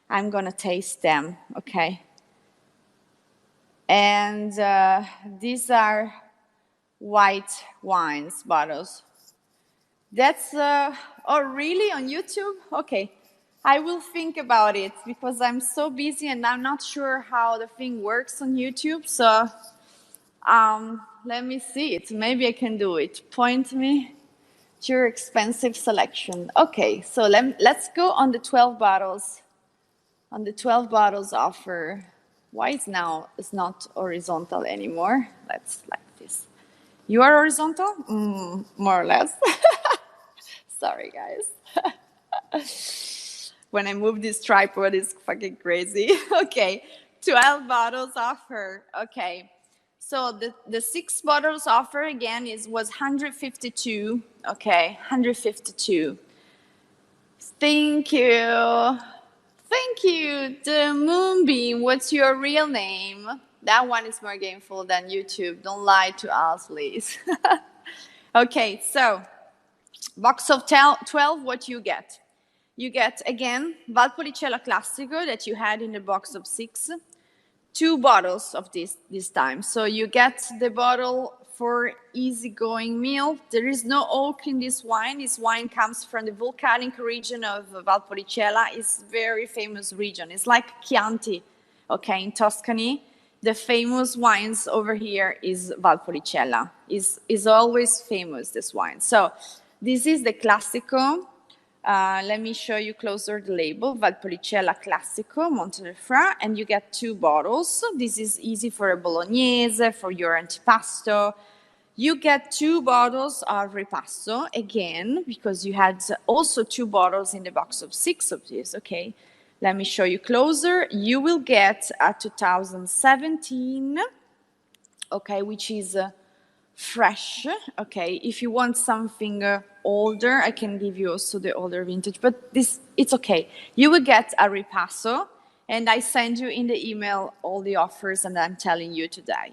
A: I'm gonna taste them, okay? And these are white wines bottles. That's, oh really, on YouTube? Okay, I will think about it because I'm so busy and I'm not sure how the thing works on YouTube. So let me see it. Maybe I can do it. Point me to your expensive selection. Okay, so let's go on the 12 bottles. On the 12 bottles offer. Why is now it's not horizontal anymore? Let's like this. You are horizontal? More or less. Sorry, guys. When I move this tripod, it's fucking crazy. Okay, 12 bottles offer. Okay, so the 6 bottles offer again was 152. Okay, 152. Thank you. Thank you, the Moonbeam. What's your real name? That one is more gameful than YouTube. Don't lie to us, please. Okay, so box of 12, what you get? You get, again, Valpolicella Classico that you had in the box of 6. 2 bottles of this time. So you get the bottle for easygoing meal. There is no oak in this wine. This wine comes from the volcanic region of Valpolicella. It's a very famous region. It's like Chianti, okay, in Tuscany. The famous wines over here is Valpolicella. Is always famous, this wine. So this is the Classico. Let me show you closer the label, Valpolicella Classico, Montelefra, and you get 2 bottles. This is easy for a bolognese, for your antipasto. You get 2 bottles of ripasso, again, because you had also 2 bottles in the box of 6 of this, okay? Let me show you closer. You will get a 2017, okay, which is fresh, okay? If you want something older, I can give you also the older vintage, but this, it's okay. You will get a ripasso, and I send you in the email all the offers, and I'm telling you today.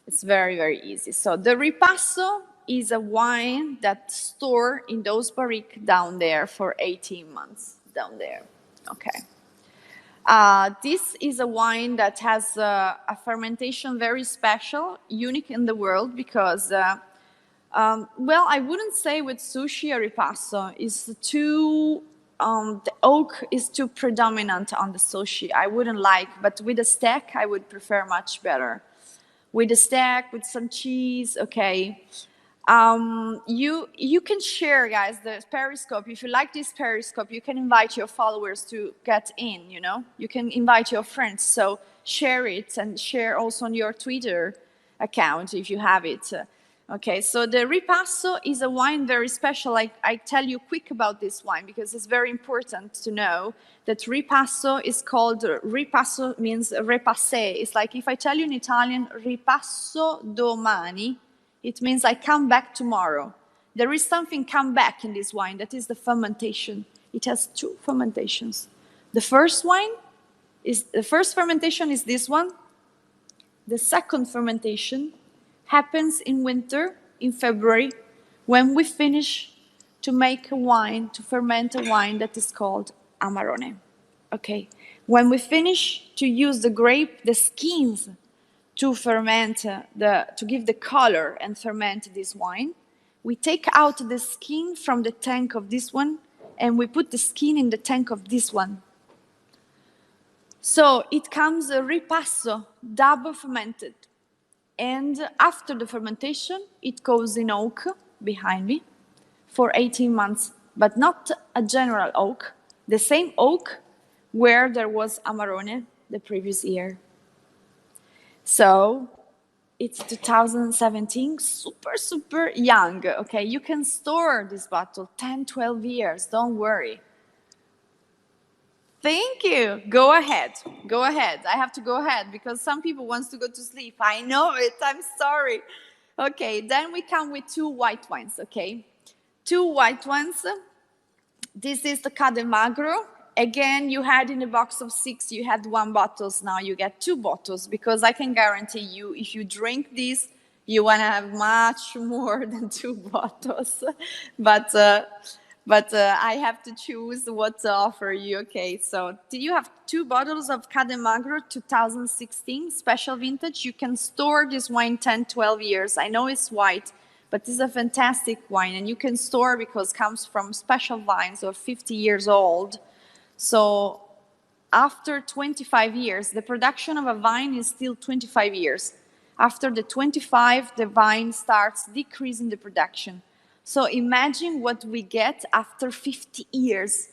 A: It's very, very easy. So the ripasso is a wine that's stored in those barriques down there for 18 months, down there, okay? This is a wine that has a fermentation very special, unique in the world, because, well, I wouldn't say with sushi or ripasso, is too, the oak is too predominant on the sushi. I wouldn't like, but with a steak, I would prefer much better. With a steak, with some cheese, okay. You can share, guys, the Periscope. If you like this Periscope, you can invite your followers to get in, you know? You can invite your friends, so share it, and share also on your Twitter account if you have it. Okay, so the Ripasso is a wine very special. I tell you quick about this wine because it's very important to know that Ripasso is called, Ripasso means repassé. It's like if I tell you in Italian, ripasso domani, it means I come back tomorrow. There is something come back in this wine, that is the fermentation. It has 2 fermentations. The first fermentation is this one. The second fermentation happens in winter, in February, when we finish to make a wine, to ferment a wine that is called Amarone. Okay? When we finish to use the grape, the skins, to ferment, to give the color and ferment this wine, we take out the skin from the tank of this one, and we put the skin in the tank of this one. So it comes a ripasso, double fermented. And after the fermentation, it goes in oak, behind me, for 18 months, but not a general oak, the same oak where there was Amarone the previous year. So it's 2017, super, super young, okay? You can store this bottle 10, 12 years, don't worry. Thank you. Go ahead. Go ahead. I have to go ahead because some people want to go to sleep. I know it. I'm sorry. Okay, then we come with 2 white wines, okay? 2 white wines. This is the Cademagro. Again, you had in a box of 6, you had 1 bottles. Now you get 2 bottles because I can guarantee you, if you drink this, you want to have much more than 2 bottles. But I have to choose what to offer you. Okay, so do you have 2 bottles of Cademagro 2016 special vintage? You can store this wine 10, 12 years. I know it's white, but it's a fantastic wine, and you can store because it comes from special vines of 50 years old. So after 25 years, the production of a vine is still 25 years. After the 25, the vine starts decreasing the production. So imagine what we get after 50 years,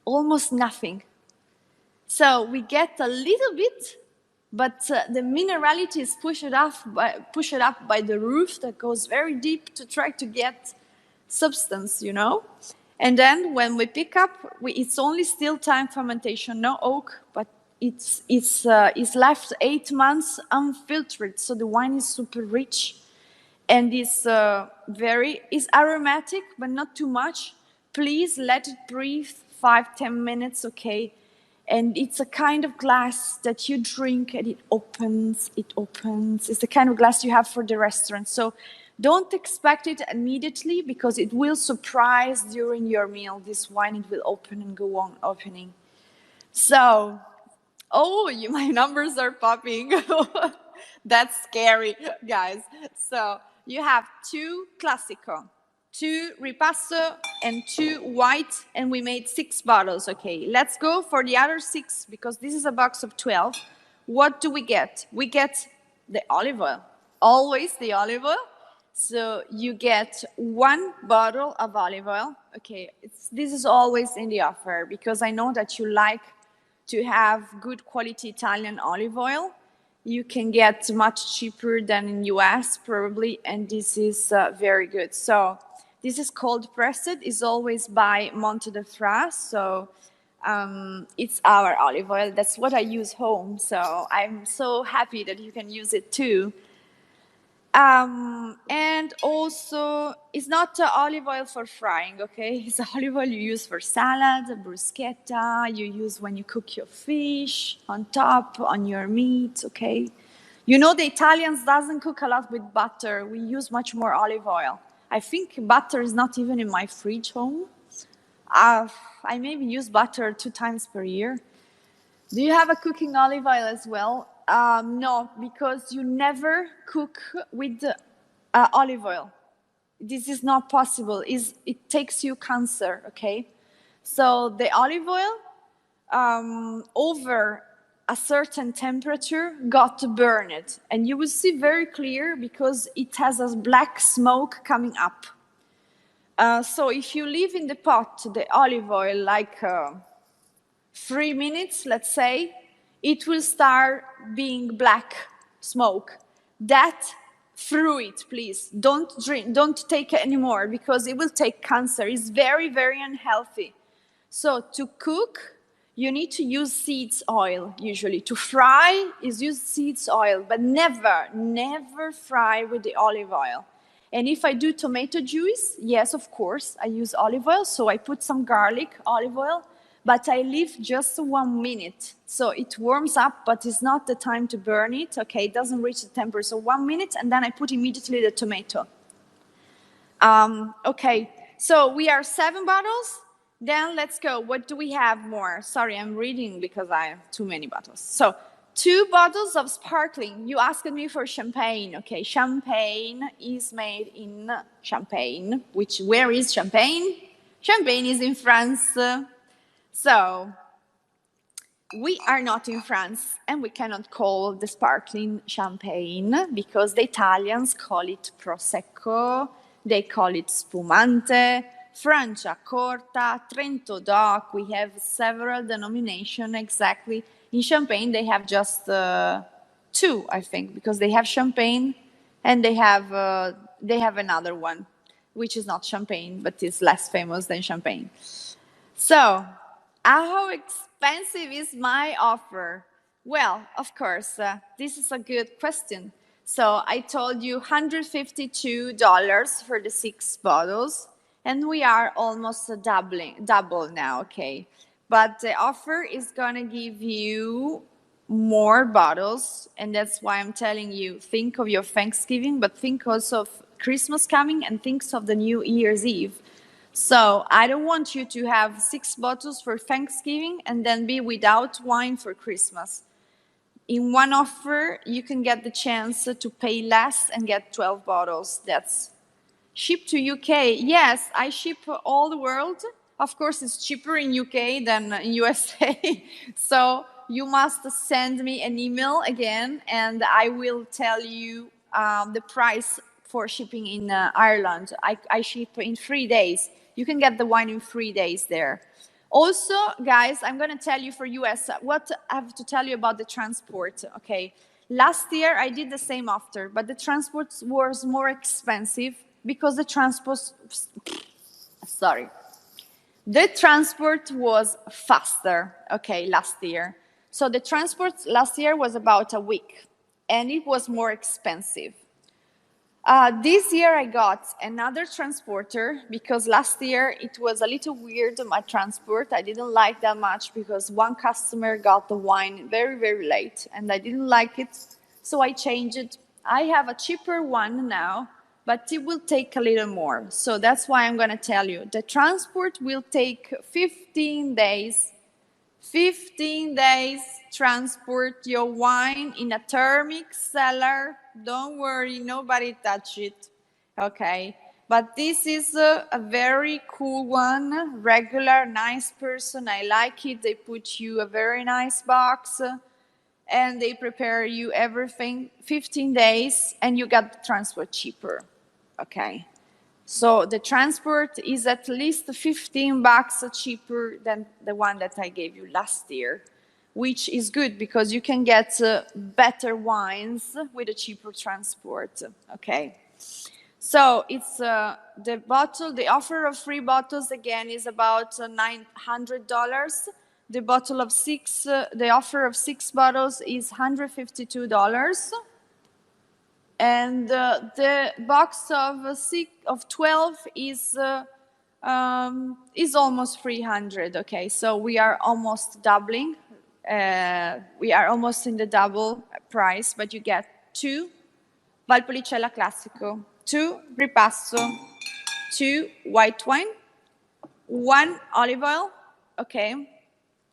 A: almost nothing. So we get a little bit, but the minerality is pushed up by the roof that goes very deep to try to get substance, you know? And then when we pick up, it's only still time fermentation, no oak, but it's left 8 months unfiltered, so the wine is super rich. And is aromatic, but not too much. Please let it breathe 5-10 minutes, okay? And it's a kind of glass that you drink and it opens, it opens. It's the kind of glass you have for the restaurant. So don't expect it immediately because it will surprise during your meal. This wine, it will open and go on opening. So, oh, my numbers are popping. That's scary, guys. So you have 2 Classico, 2 Ripasso, and 2 white, and we made 6 bottles. Okay, let's go for the other 6 because this is a box of 12. What do we get? We get the olive oil, always the olive oil. So you get 1 bottle of olive oil. Okay, this is always in the offer because I know that you like to have good quality Italian olive oil. You can get much cheaper than in US probably, and this is very good. So this is cold pressed. It's always by Monte de Fra. So it's our olive oil. That's what I use home. So I'm so happy that you can use it too. And also, it's not olive oil for frying, okay? It's olive oil you use for salad, bruschetta, you use when you cook your fish, on top, on your meat, okay? You know the Italians doesn't cook a lot with butter. We use much more olive oil. I think butter is not even in my fridge home. I maybe use butter 2 times per year. Do you have a cooking olive oil as well? No, because you never cook with olive oil. This is not possible. It takes you cancer, okay? So the olive oil, over a certain temperature, got burned. And you will see very clear because it has a black smoke coming up. So if you leave in the pot the olive oil like 3 minutes, let's say, it will start being black smoke. That through it, please. Don't drink, don't take it anymore because it will take cancer. It's very, very unhealthy. So to cook, you need to use seeds oil usually. To fry is use seeds oil, but never, never fry with the olive oil. And if I do tomato juice, yes, of course, I use olive oil. So I put some garlic, olive oil, but I leave just 1 minute. So it warms up, but it's not the time to burn it. Okay, it doesn't reach the temperature. So 1 minute, and then I put immediately the tomato. Okay, so we are 7 bottles. Then let's go. What do we have more? Sorry, I'm reading because I have too many bottles. So 2 bottles of sparkling. You asked me for champagne. Okay, champagne is made in Champagne. Where is Champagne? Champagne is in France. So we are not in France, and we cannot call the sparkling champagne because the Italians call it Prosecco, they call it Spumante, Franciacorta, Trento DOC. We have several denominations exactly. In Champagne, they have just 2, I think, because they have Champagne and they have another one, which is not Champagne, but is less famous than Champagne. So, how expensive is my offer? Well, of course, this is a good question. So I told you $152 for the 6 bottles, and we are almost double now, okay? But the offer is gonna give you more bottles, and that's why I'm telling you, think of your Thanksgiving, but think also of Christmas coming and think of the New Year's Eve. So I don't want you to have 6 bottles for Thanksgiving and then be without wine for Christmas. In one offer, you can get the chance to pay less and get 12 bottles. That's shipped to UK. Yes, I ship all the world. Of course, it's cheaper in UK than in USA. So you must send me an email again, and I will tell you the price for shipping in Ireland. I ship in 3 days. You can get the wine in 3 days there. Also, guys, I'm going to tell you for US what I have to tell you about the transport, okay? Last year, I did the same offer, but the transport was more expensive because the transport was faster, okay, last year. So the transport last year was about a week, and it was more expensive. This year I got another transporter because last year it was a little weird, my transport. I didn't like that much because one customer got the wine very, very late and I didn't like it, so I changed it. I have a cheaper one now, but it will take a little more. So that's why I'm going to tell you. The transport will take 15 days. 15 days transport your wine in a thermic cellar. Don't worry, nobody touch it. Okay, but this is a very cool one. Regular, nice person. I like it. They put you a very nice box and they prepare you everything. 15 days and you got the transport cheaper. Okay. So the transport is at least 15 bucks cheaper than the one that I gave you last year, which is good because you can get better wines with a cheaper transport. Okay. So it's the bottle, the offer of 3 bottles again is about $900. The bottle of 6, the offer of 6 bottles is $152. And the box of 12 is almost 300. Okay, so we are almost doubling. We are almost in the double price, but you get 2 Valpolicella Classico, 2 Ripasso, 2 white wine, 1 olive oil. Okay,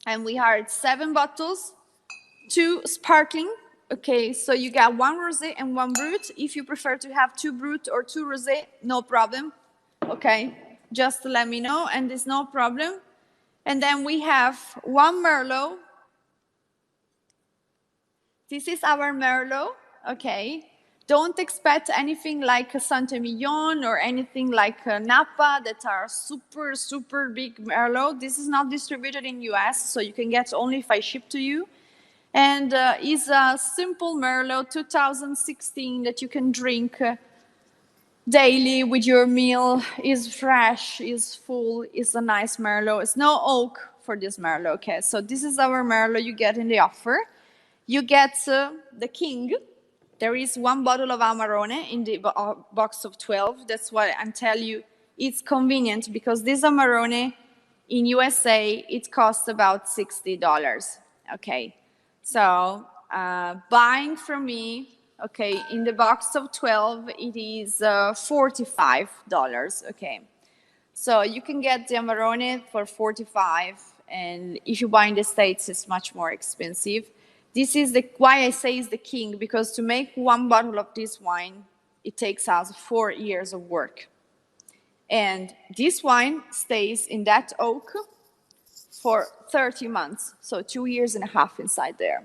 A: and we are at 7 bottles, 2 sparkling. Okay, so you got 1 rosé and 1 brut. If you prefer to have 2 brut or 2 rosé, no problem. Okay, just let me know, and there's no problem. And then we have 1 Merlot. This is our Merlot. Okay, don't expect anything like a Saint-Emilion or anything like Napa that are super, super big Merlot. This is not distributed in US, so you can get only if I ship to you. And is a simple Merlot 2016 that you can drink daily with your meal. Is fresh, is full, is a nice Merlot. It's no oak for this Merlot. Okay, so this is our Merlot you get in the offer. You get the King. There is 1 bottle of Amarone in the box of 12. That's why I'm telling you it's convenient because this Amarone in USA, it costs about $60. Okay. So buying from me, okay, in the box of 12, it is $45, okay. So you can get the Amarone for $45, and if you buy in the States, it's much more expensive. This is why I say it's the king, because to make 1 bottle of this wine, it takes us 4 years of work. And this wine stays in that oak for 30 months, so 2 years and a half inside there.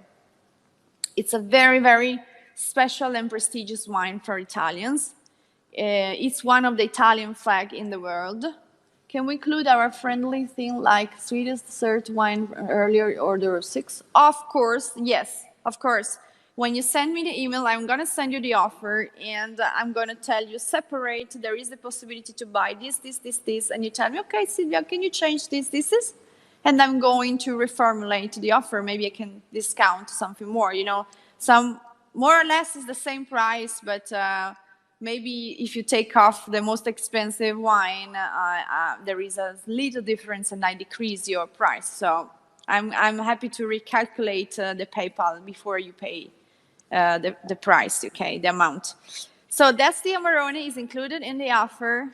A: It's a very, very special and prestigious wine for Italians. It's one of the Italian flag in the world. Can we include our friendly thing like sweetest dessert wine earlier order of 6? Of course, yes, of course. When you send me the email, I'm going to send you the offer, and I'm going to tell you separate. There is the possibility to buy this, and you tell me, okay, Silvia, can you change this? And I'm going to reformulate the offer. Maybe I can discount something more, you know. Some more or less is the same price, but maybe if you take off the most expensive wine, there is a little difference and I decrease your price. So I'm happy to recalculate the PayPal before you pay the price, okay, the amount. So that's the Amarone is included in the offer.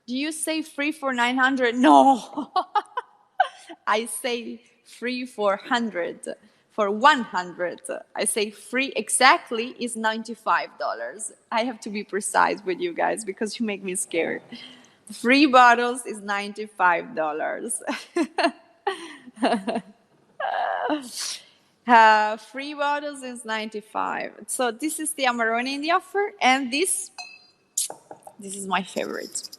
A: Do you say free for 900? No. I say free for 100, for 100. I say free exactly is $95. I have to be precise with you guys because you make me scared. 3 bottles is $95. 3 bottles is $95. So this is the Amarone in the offer, and this is my favorite.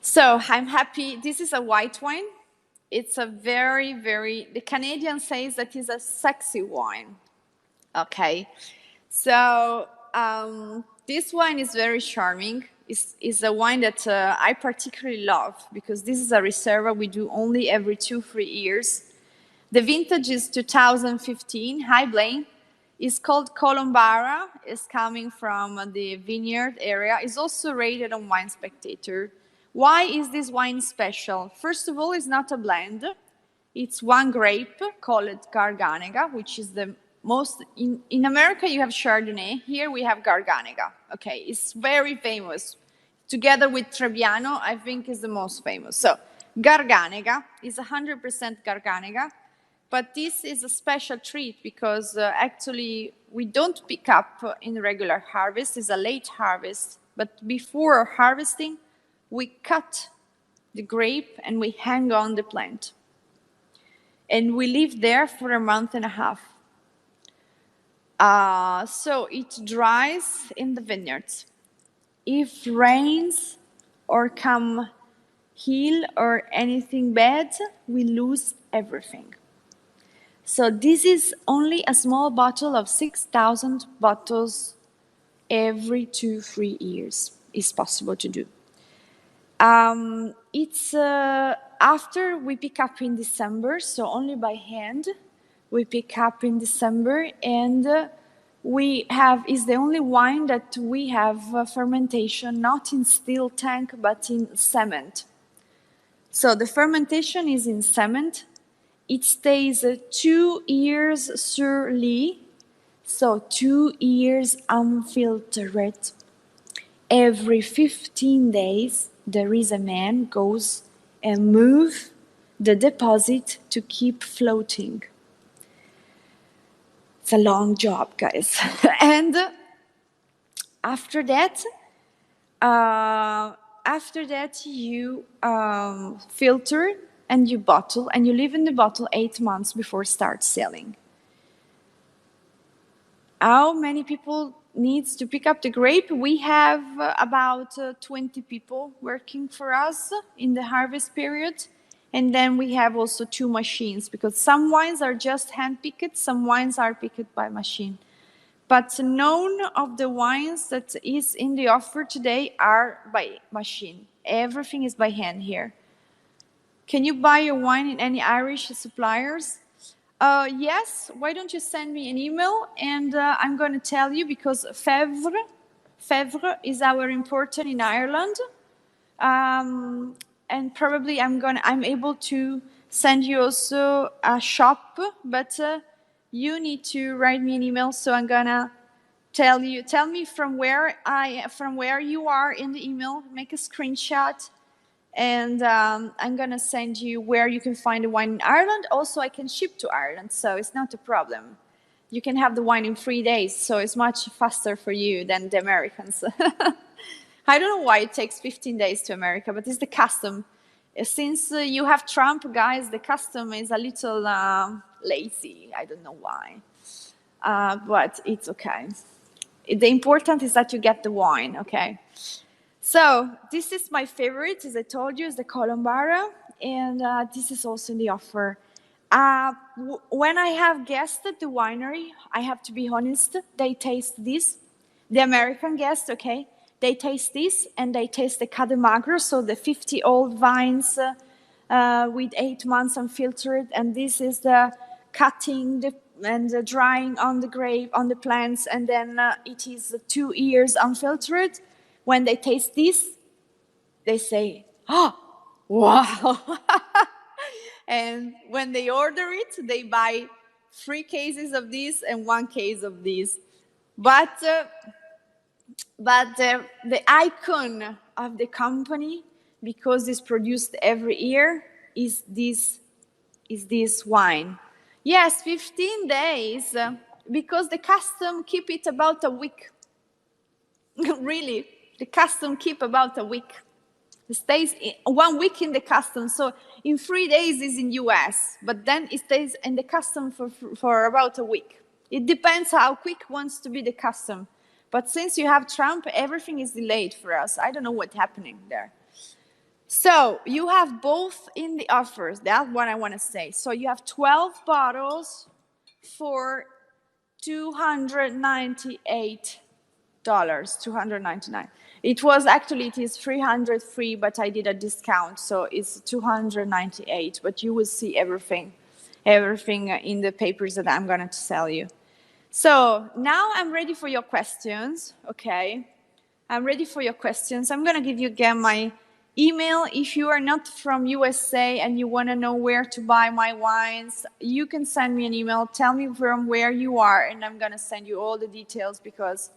A: So I'm happy. This is a white wine. It's a very, very, the Canadian says that it's a sexy wine. Okay. So this wine is very charming. It's a wine that I particularly love because this is a Reserva we do only every 2-3 years. The vintage is 2015. Hi, Blaine. It's called Colombara. It's coming from the vineyard area. It's also rated on Wine Spectator. Why is this wine special? First of all, it's not a blend. It's one grape called Garganega, which is the most... In America, you have Chardonnay. Here we have Garganega. Okay, it's very famous. Together with Trebbiano, I think is the most famous. So Garganega is 100% Garganega. But this is a special treat because actually we don't pick up in regular harvest. It's a late harvest. But before harvesting, we cut the grape and we hang on the plant. And we live there for a month and a half. So it dries in the vineyards. If rains or come hail or anything bad, we lose everything. So this is only a small bottle of 6,000 bottles every 2-3 years is possible to do. It's after we pick up in December, so only by hand we pick up in December, and we have is the only wine that we have fermentation not in steel tank but in cement. So the fermentation is in cement. It stays 2 years sur lit, so 2 years unfiltered. Every 15 days, there is a man goes and move the deposit to keep floating. It's a long job, guys. And after that you filter and you bottle, and you leave in the bottle 8 months before start selling. How many people needs to pick up the grape? We have about 20 people working for us in the harvest period. And then we have also 2 machines, because some wines are just hand-picked, some wines are picked by machine. But none of the wines that is in the offer today are by machine. Everything is by hand here. Can you buy your wine in any Irish suppliers? Yes, why don't you send me an email, and I'm going to tell you, because Fèvre is our importer in Ireland, and probably I'm able to send you also a shop, but you need to write me an email, so I'm gonna tell me from where you are in the email, make a screenshot, and I'm gonna send you where you can find the wine in Ireland. Also, I can ship to Ireland, so it's not a problem. You can have the wine in 3 days, so it's much faster for you than the Americans. I don't know why it takes 15 days to America, but it's the custom. Since you have Trump, guys, the custom is a little lazy. I don't know why, but it's okay. The important is that you get the wine, okay? So this is my favorite, as I told you, is the Colombara, and this is also in the offer. When I have guests at the winery, I have to be honest, they taste this. The American guests, okay, they taste this, and they taste the Cademagro, so the 50 old vines with 8 months unfiltered, and this is the cutting and the drying on the grape, on the plants, and then it is 2 years unfiltered. When they taste this, they say, "Oh, wow!" And when they order it, they buy 3 cases of this and 1 case of this. But the icon of the company, because it's produced every year, is this wine. Yes, 15 days, because the custom keep it about a week. Really, the custom keep about a week. It stays 1 week in the custom, so in 3 days is in US, but then it stays in the custom for about a week. It depends how quick wants to be the custom. But since you have Trump, everything is delayed for us. I don't know what's happening there. So you have both in the offers. That's what I want to say. So you have 12 bottles for $298, $299. It is 303, but I did a discount, so it's 298. But you will see everything in the papers that I'm going to sell you. So now I'm ready for your questions, okay? I'm ready for your questions. I'm gonna give you again my email. If you are not from USA and you wanna know where to buy my wines, you can send me an email. Tell me from where you are and I'm gonna send you all the details because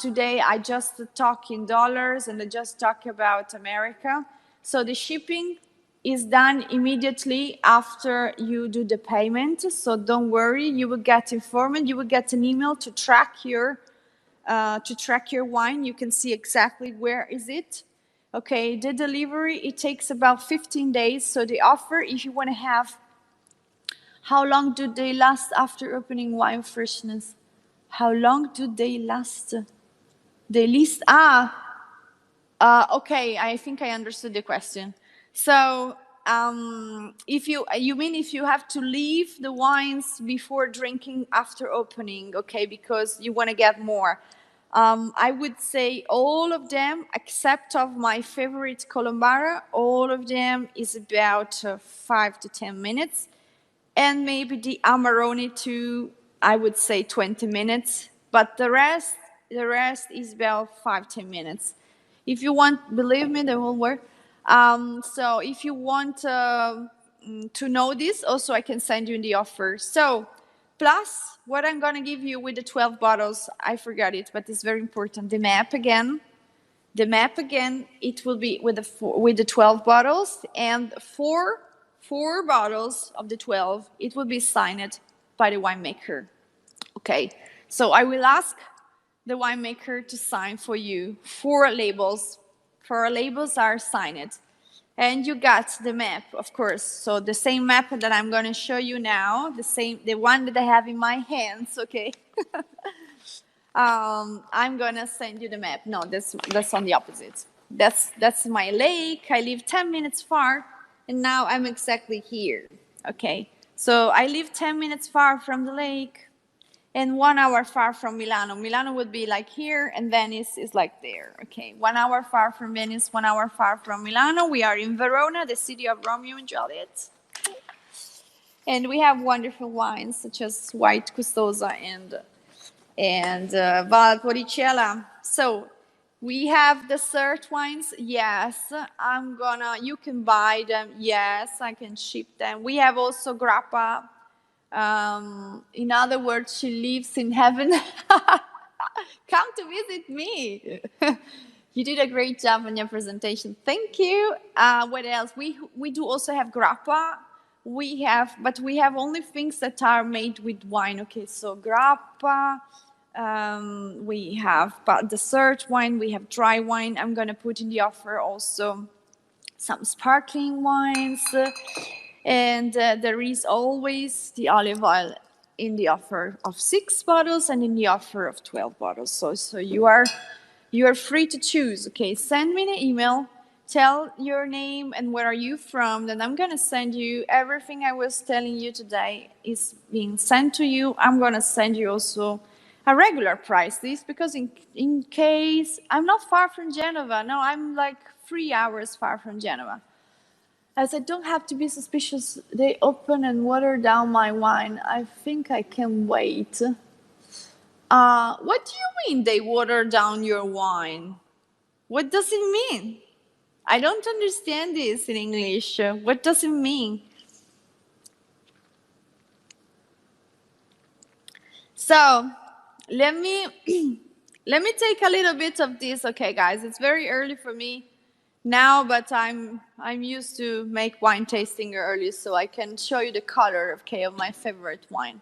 A: today I just talk in dollars and I just talk about America. So the shipping is done immediately after you do the payment. So don't worry, you will get informed. You will get an email to track your wine. You can see exactly where is it. Okay, the delivery, it takes about 15 days. So the offer, if you want to have, how long do they last after opening wine freshness? How long do they last? They list, okay, I think I understood the question. So if you mean if you have to leave the wines before drinking after opening, okay, because you want to get more. I would say all of them, except of my favorite Colombara, all of them is about 5 to 10 minutes. And maybe the Amarone too, I would say 20 minutes. But the rest is about 5-10 minutes. If you want, believe me, they will work. So if you want to know this, also I can send you in the offer. So plus what I'm gonna give you with the 12 bottles, I forgot it, but it's very important. The map again. The map again, it will be with the 12 bottles, and four bottles of the 12, it will be signed by the winemaker. Okay, so I will ask the winemaker to sign for you 4 labels. 4 labels are signed. And you got the map, of course. So the same map that I'm going to show you now, the one that I have in my hands, okay? I'm gonna send you the map. No, that's on the opposite. That's my lake. I live 10 minutes far, and now I'm exactly here. Okay, so I live 10 minutes far from the lake, and 1 hour far from Milano. Milano would be like here, and Venice is like there. Okay, 1 hour far from Venice, 1 hour far from Milano. We are in Verona, the city of Romeo and Juliet. And we have wonderful wines such as White Custoza and Valpolicella. So we have dessert wines. Yes, you can buy them. Yes, I can ship them. We have also grappa. In other words, she lives in heaven. Come to visit me. You did a great job on your presentation. Thank you. What else? We do also have grappa. But we have only things that are made with wine. Okay, so grappa. We have dessert wine, we have dry wine. I'm going to put in the offer also some sparkling wines. And there is always the olive oil in the offer of 6 bottles and in the offer of 12 bottles. So you are free to choose. Okay, send me an email. Tell your name and where are you from. Then I'm going to send you everything I was telling you today is being sent to you. I'm going to send you also a regular price list because in case I'm not far from Genova. No, I'm like 3 hours far from Genova. As I don't have to be suspicious, they open and water down my wine. I think I can wait. What do you mean they water down your wine? What does it mean? I don't understand this in English. What does it mean? So let me take a little bit of this. Okay, guys, it's very early for me now, but I'm used to make wine tasting early, so I can show you the color of my favorite wine.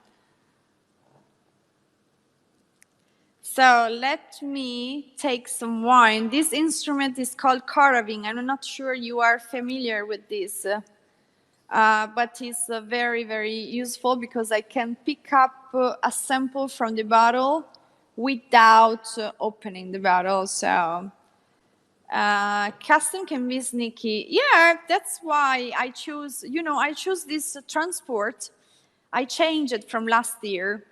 A: So let me take some wine. This instrument is called carving. I'm not sure you are familiar with this, but it's very, very useful because I can pick up a sample from the bottle without opening the bottle. So custom can be sneaky. Yeah, that's why I choose this transport. I changed it from last year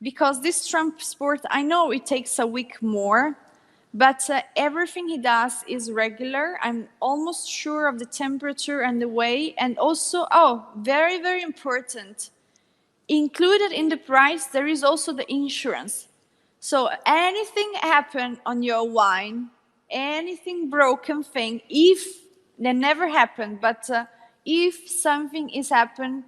A: because this transport, I know it takes a week more, but everything he does is regular. I'm almost sure of the temperature and the weight. And also, very, very important, Included in the price, there is also the insurance. So anything happen on your wine, anything broken thing, if that never happened, but if something is happened,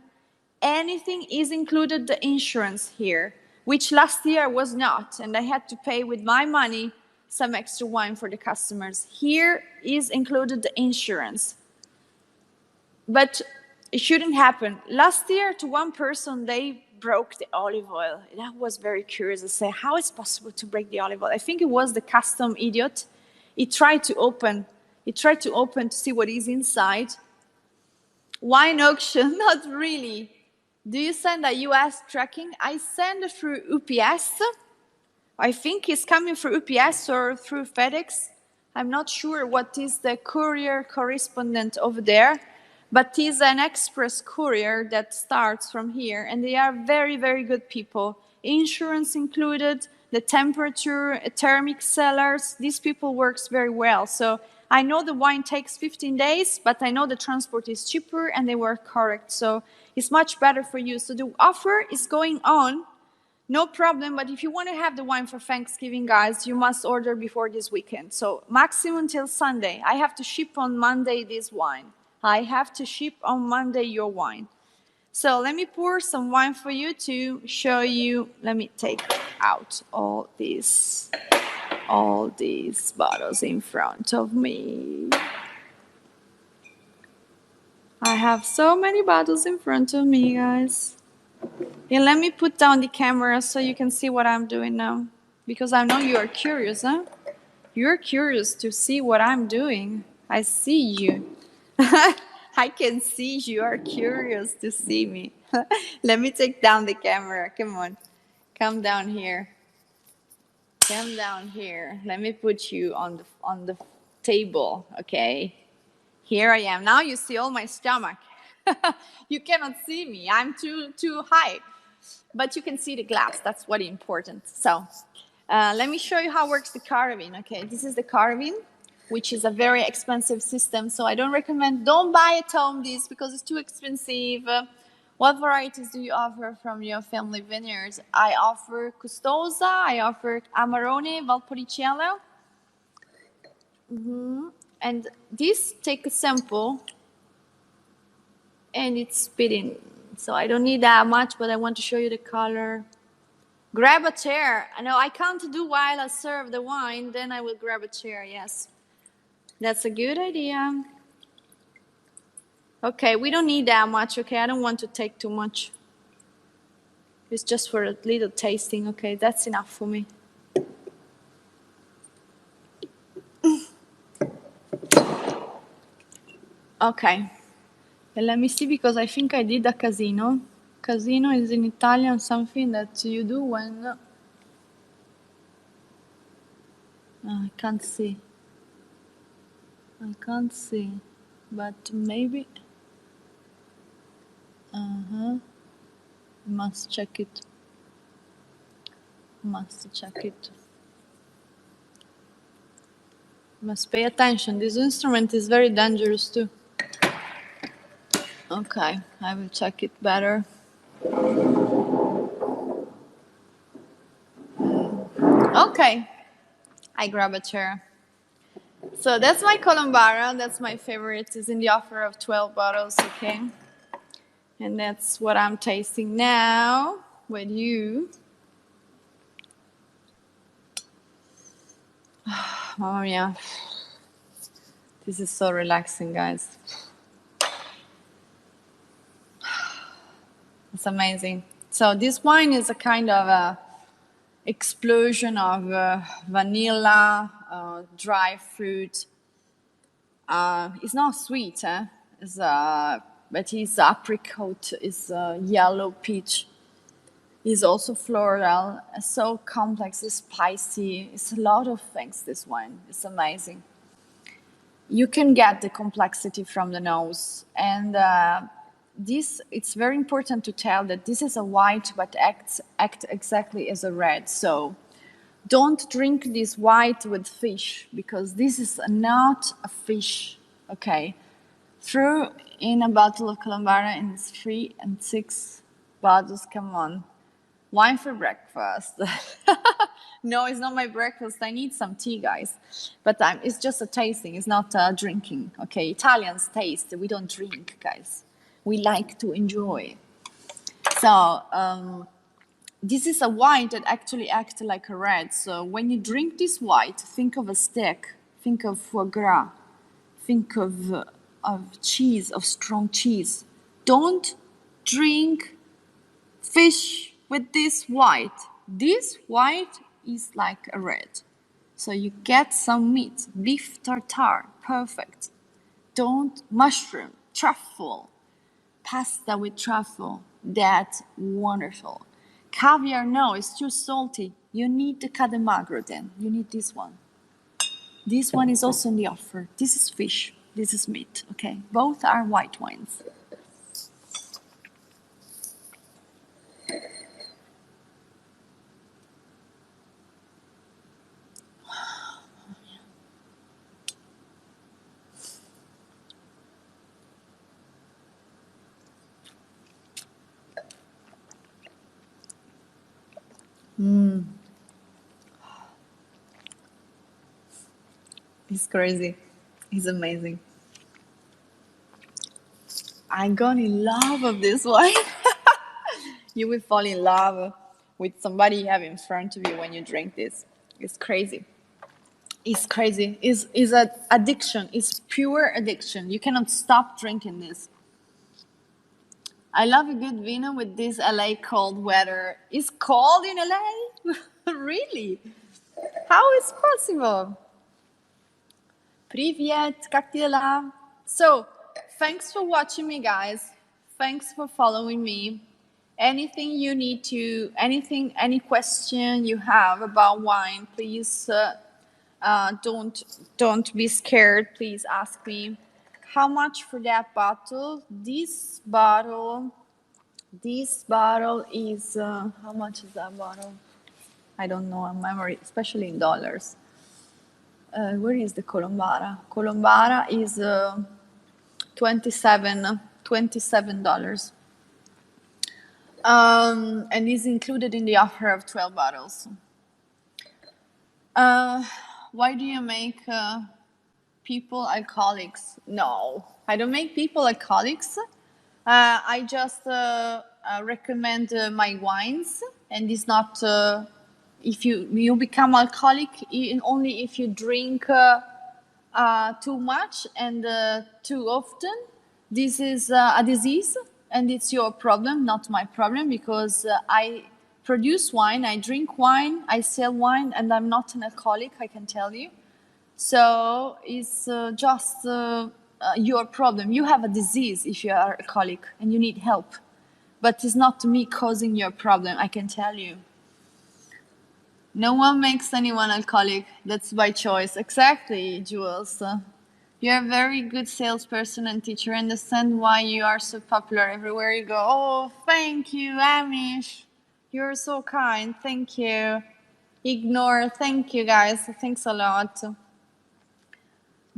A: anything is included the insurance here, which last year was not, and I had to pay with my money some extra wine for the customers. Here is included the insurance. But it shouldn't happen. Last year, to one person, they broke the olive oil. That was very curious to say, how is it possible to break the olive oil? I think it was the custom idiot. He tried to open to see what is inside. Wine auction, not really. Do you send a US tracking? I send through UPS. I think it's coming through UPS or through FedEx. I'm not sure what is the courier correspondent over there, but it's an express courier that starts from here, and they are very, very good people. Insurance included, the temperature, thermic cellars, these people works very well. So I know the wine takes 15 days, but I know the transport is cheaper and they work correct. So it's much better for you. So the offer is going on. No problem, but if you want to have the wine for Thanksgiving, guys, you must order before this weekend. So maximum till Sunday. I have to ship on Monday this wine. I have to ship on Monday your wine. So let me pour some wine for you to show you. Let me take out all these bottles in front of me. I have so many bottles in front of me, guys. And let me put down the camera so you can see what I'm doing now. Because I know you are curious, huh? You're curious to see what I'm doing. I see you. I can see you are curious to see me. Let me take down the camera. Come on. Come down here. Come down here. Let me put you on the table, okay? Here I am. Now you see all my stomach. You cannot see me. I'm too high. But you can see the glass. That's what is important. So let me show you how works the carabine. Okay, this is the carabine, which is a very expensive system. So I don't recommend, don't buy at home this because it's too expensive. What varieties do you offer from your family vineyards? I offer Custosa, I offer Amarone, Valpolicella. And this, take a sample and it's spitting. So I don't need that much, but I want to show you the color. Grab a chair. I know I can't do while I serve the wine, then I will grab a chair, yes. That's a good idea. Okay, we don't need that much, okay? I don't want to take too much. It's just for a little tasting, okay? That's enough for me. Okay. And let me see, because I think I did a casino. Casino is in Italian something that you do when... I can't see. I can't see. But maybe... Must check it. Must check it. Must pay attention. This instrument is very dangerous too. Okay, I will check it better. Okay, I grab a chair. So that's my Colombara. That's my favorite. It's in the offer of 12 bottles, okay? And that's what I'm tasting now with you. Oh yeah, this is so relaxing, guys. It's amazing. So this wine is a kind of a explosion of vanilla, dry fruit. It's not sweet, it's, but it's apricot, it's yellow peach. It's also floral, so complex, it's spicy. It's a lot of things, this wine. It's amazing. You can get the complexity from the nose. And this, it's very important to tell that this is a white, but acts exactly as a red. So don't drink this white with fish, because this is not a fish, okay? Throw in a bottle of Colombara and it's 3 and 6
B: Bottles, come on. Wine for breakfast. No, it's not my breakfast. I need some tea, guys. But it's just a tasting. It's not drinking. Okay, Italians taste. We don't drink, guys. We like to enjoy. So this is a wine that actually acts like a red. So when you drink this wine, think of a steak. Think of foie gras. Think of cheese, of strong cheese. Don't drink fish with this white. This white is like a red. So you get some meat, beef tartare, perfect. Don't mushroom, truffle, pasta with truffle, that's wonderful. Caviar, no, it's too salty. You need the cademagro then. You need this one. This one is also in the offer. This is fish. This is meat, okay? Both are white wines. It's crazy. It's amazing. I got in love with this wine. You will fall in love with somebody you have in front of you when you drink this. It's crazy. It's crazy. It's an addiction. It's pure addiction. You cannot stop drinking this. I love a good vino with this LA cold weather. It's cold in LA? Really? How is possible? Привет, как дела? So, thanks for watching me, guys. Thanks for following me. Anything you need to, any question you have about wine, please don't be scared. Please ask me. How much for that bottle? This bottle is how much is that bottle? I don't know in memory, especially in dollars. Where is the Colombara? Colombara is $27. And is included in the offer of 12 bottles. Why do you make people alcoholics? No, I don't make people alcoholics. I just recommend my wines, and it's not if you become alcoholic only if you drink too much and too often. This is a disease, and it's your problem, not my problem, because I produce wine, I drink wine, I sell wine, and I'm not an alcoholic, I can tell you. So it's just your problem. You have a disease if you are alcoholic and you need help. But it's not me causing your problem, I can tell you. No one makes anyone alcoholic. That's by choice. Exactly, Jules. You're a very good salesperson and teacher. I understand why you are so popular everywhere you go. Oh, thank you, Amish. You're so kind. Thank you. Ignore. Thank you, guys. Thanks a lot.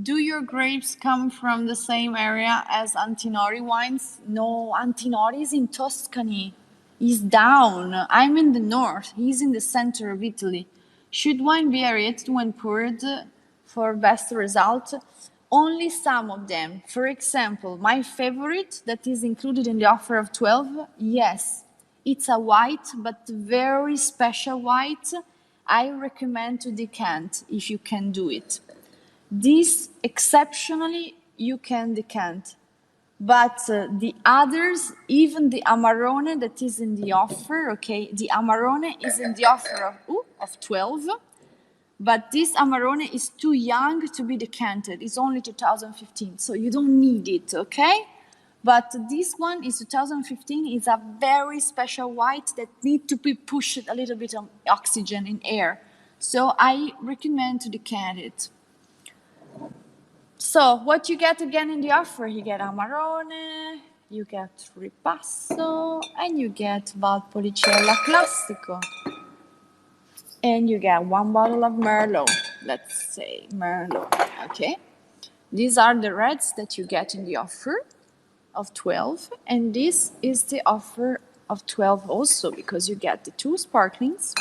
B: Do your grapes come from the same area as Antinori wines? No, Antinori is in Tuscany. He's down. I'm in the north. He's in the center of Italy. Should wine be aerated when poured for best result? Only some of them. For example, my favorite that is included in the offer of 12, yes. It's a white, but very special white. I recommend to decant if you can do it. This exceptionally you can decant. But the others, even the Amarone that is in the offer, okay, the Amarone is in the offer of 12, but this Amarone is too young to be decanted. It's only 2015, so you don't need it, okay? But this one is 2015. It's a very special white that need to be pushed a little bit of oxygen in air. So I recommend to decant it. So what you get again in the offer? You get Amarone, you get Ripasso, and you get Valpolicella Classico. And you get one bottle of Merlot. Let's say Merlot, okay? These are the reds that you get in the offer of 12, and this is the offer of 12 also, because you get the 2 sparklings,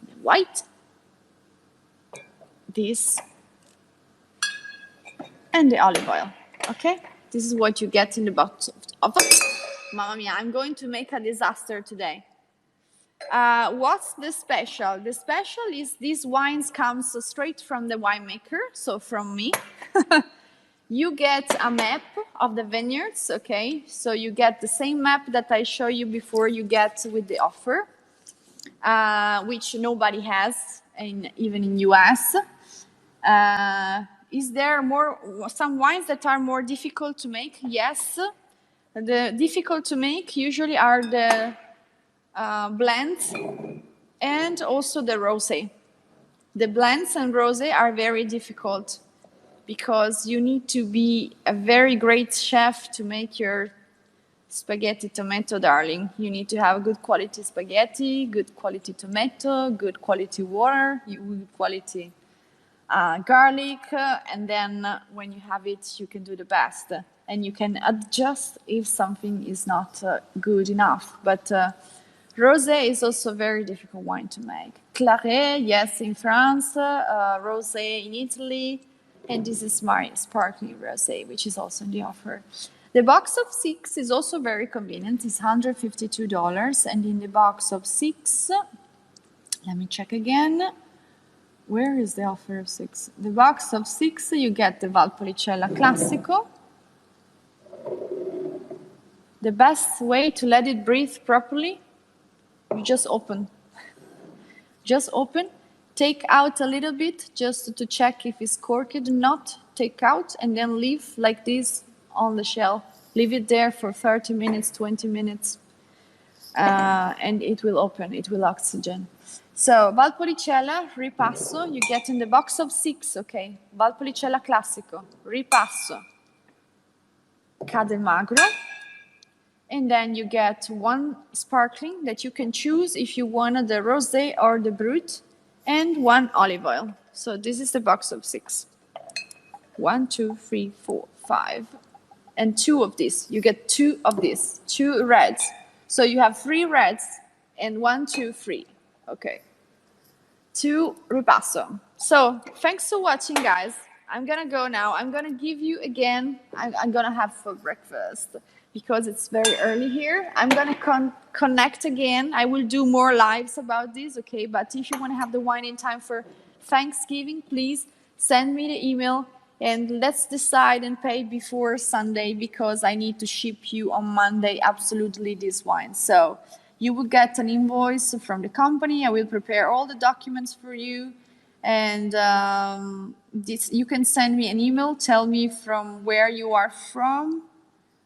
B: the white, this, and the olive oil. Okay, this is what you get in the bottle of. Mamma mia, I'm going to make a disaster today. What's the special? The special is these wines comes straight from the winemaker, so from me. You get a map of the vineyards, okay? So you get the same map that I show you before you get with the offer, which nobody has, even in US. Is there some wines that are more difficult to make? Yes. The difficult to make usually are the blends and also the rosé. The blends and rosé are very difficult because you need to be a very great chef to make your spaghetti tomato darling. You need to have good quality spaghetti, good quality tomato, good quality water, good quality garlic, and then when you have it, you can do the best. And you can adjust if something is not good enough. But rosé is also a very difficult wine to make. Claret, yes, in France, rosé in Italy, and this is my sparkling rosé, which is also in the offer. The box of 6 is also very convenient. It's $152, and in the box of 6, let me check again. Where is the offer of 6? The box of 6, you get the Valpolicella Classico. The best way to let it breathe properly, you just open. Just open, take out a little bit just to check if it's corked or not. Take out and then leave like this on the shelf. Leave it there for 30 minutes, 20 minutes, and it will open, it will oxygen. So, Valpolicella, Ripasso, you get in the box of 6, okay? Valpolicella Classico, Ripasso, Cademagro, and then you get 1 sparkling that you can choose if you want the rosé or the brut, and 1 olive oil. So this is the box of 6. 1, 2, 3, 4, 5, and 2 of these. You get 2 of these, 2 reds. So you have 3 reds and 1, 2, 3. Okay. 2 ripasso. So thanks for watching, guys. I'm gonna go now. I'm gonna give you again. I'm gonna have for breakfast because it's very early here. I'm gonna connect again. I will do more lives about this, okay? But if you want to have the wine in time for Thanksgiving, please send me the email and let's decide and pay before Sunday because I need to ship you on Monday absolutely this wine. So you will get an invoice from the company. I will prepare all the documents for you. And you can send me an email, tell me from where you are from,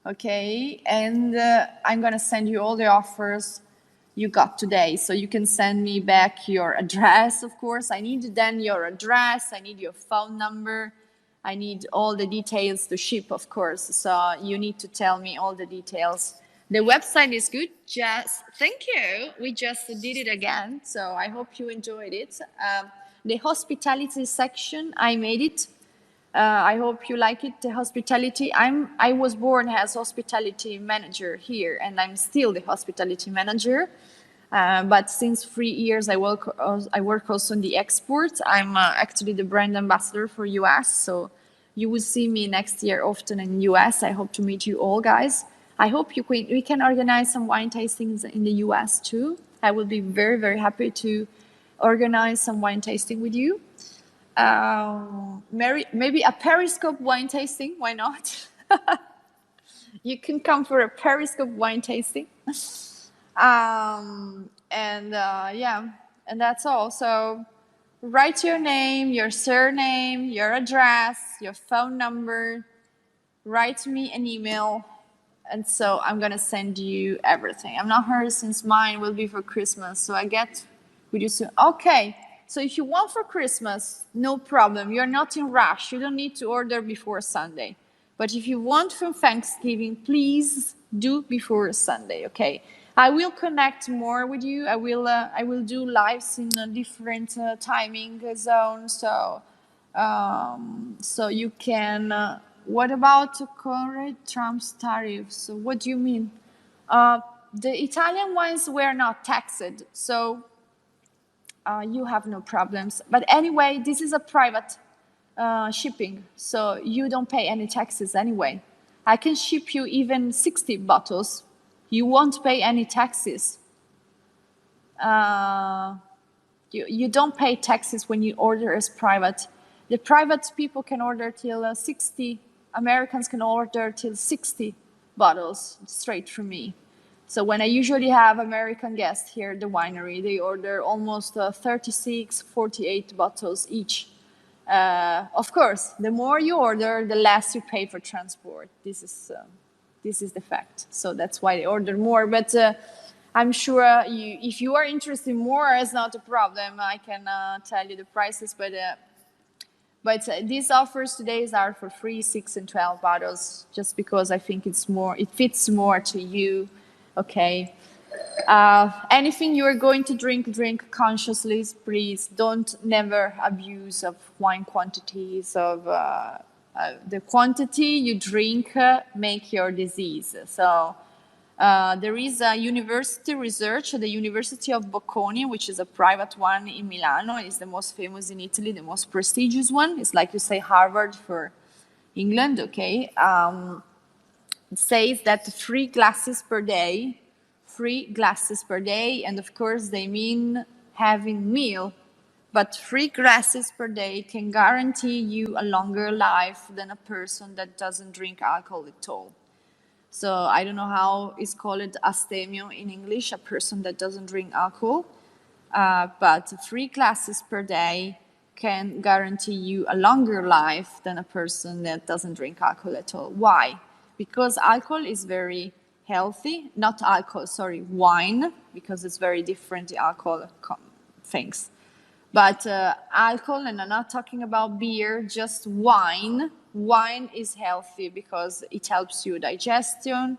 B: okay? And I'm gonna send you all the offers you got today. So you can send me back your address, of course. I need then your address, I need your phone number, I need all the details to ship, of course. So you need to tell me all the details. The website is good. Thank you. We just did it again. So I hope you enjoyed it. The hospitality section, I made it. I hope you like it. The hospitality. I was born as hospitality manager here, and I'm still the hospitality manager. But since 3 years, I work also in the export. I'm actually the brand ambassador for US. So you will see me next year often in US. I hope to meet you all, guys. I hope we can organize some wine tastings in the US too. I will be very, very happy to organize some wine tasting with you. Maybe a Periscope wine tasting. Why not? You can come for a Periscope wine tasting. Yeah, and that's all. So write your name, your surname, your address, your phone number. Write me an email. And so I'm going to send you everything. I'm not hurt since mine will be for Christmas. So I get with you soon. Okay. So if you want for Christmas, no problem. You're not in rush. You don't need to order before Sunday. But if you want for Thanksgiving, please do before Sunday. Okay. I will connect more with you. I will do lives in a different timing zone. So you can... what about current Trump's tariffs? So what do you mean? The Italian wines were not taxed, so you have no problems. But anyway, this is a private shipping, so you don't pay any taxes anyway. I can ship you even 60 bottles. You won't pay any taxes. You don't pay taxes when you order as private. The private people can order till 60. Americans can order till 60 bottles straight from me. So when I usually have American guests here at the winery, they order almost 36, 48 bottles each. Of course, the more you order, the less you pay for transport. This is the fact. So that's why they order more. But I'm sure if you are interested more, it's not a problem. I can tell you the prices, but these offers today are for free, 6 and 12 bottles, just because I think it fits more to you. Okay. Anything you are going to drink consciously, please. Don't never abuse of wine quantities. Of the quantity you drink make your disease. So there is a university research, the University of Bocconi, which is a private one in Milano. It's the most famous in Italy, the most prestigious one. It's like you say Harvard for England. Okay. It says that 3 glasses per day, and of course they mean having meal, but 3 glasses per day can guarantee you a longer life than a person that doesn't drink alcohol at all. So I don't know how it's called astemio in English, a person that doesn't drink alcohol, but 3 glasses per day can guarantee you a longer life than a person that doesn't drink alcohol at all. Why? Because alcohol is very healthy, not alcohol, sorry, wine, because it's very different, the alcohol things. But alcohol, and I'm not talking about beer, just wine. Wine is healthy because it helps your digestion.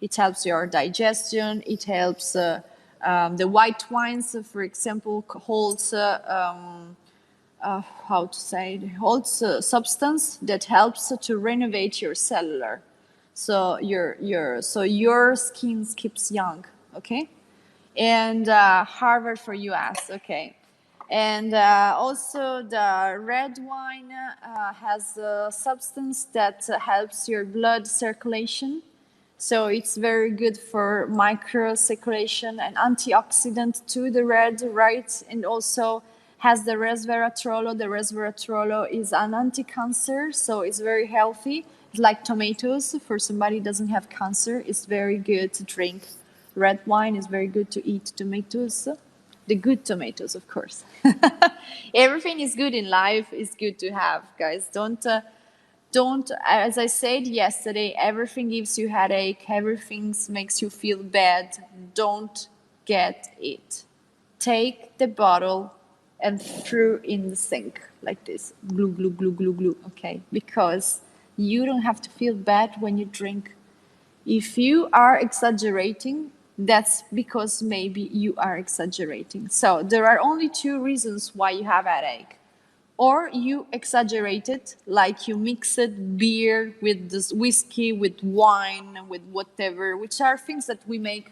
B: It helps your digestion. It helps the white wines, for example, holds holds substance that helps to renovate your cellular. So your skin keeps young, okay? And Harvard for US, okay. And also the red wine has a substance that helps your blood circulation. So it's very good for microcirculation and antioxidant to the red, right? And also has the resveratrol. The resveratrol is an anti-cancer, so it's very healthy. It's like tomatoes. For somebody who doesn't have cancer, it's very good to drink red wine. It's very good to eat tomatoes. The good tomatoes, of course. Everything is good in life. Is good to have, guys. Don't, as I said yesterday, everything gives you headache. Everything makes you feel bad. Don't get it. Take the bottle and throw in the sink like this. Glue, glue, glue, glue, glue. Okay, because you don't have to feel bad when you drink. If you are exaggerating, that's because maybe you are exaggerating. So there are only 2 reasons why you have headache. Or you exaggerated, like you mixed beer with this whiskey, with wine, with whatever, which are things that we make,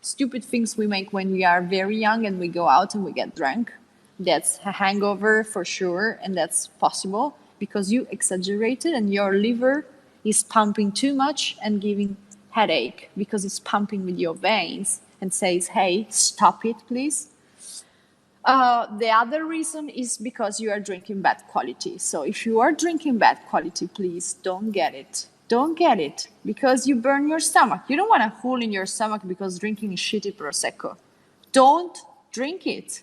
B: stupid things we make when we are very young and we go out and we get drunk. That's a hangover for sure, and that's possible because you exaggerated and your liver is pumping too much and giving headache because it's pumping with your veins and says, hey, stop it, please. The other reason is because you are drinking bad quality. So if you are drinking bad quality, please don't get it. Don't get it because you burn your stomach. You don't want a hole in your stomach because drinking shitty Prosecco. Don't drink it.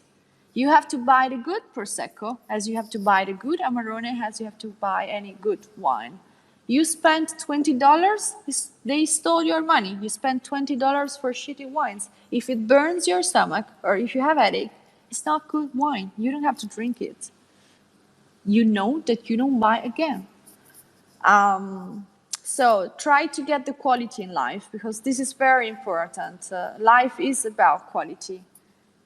B: You have to buy the good Prosecco as you have to buy the good Amarone as you have to buy any good wine. You spent $20, they stole your money. You spent $20 for shitty wines. If it burns your stomach or if you have headache, it's not good wine. You don't have to drink it. You know that you don't buy again. So try to get the quality in life because this is very important. Life is about quality.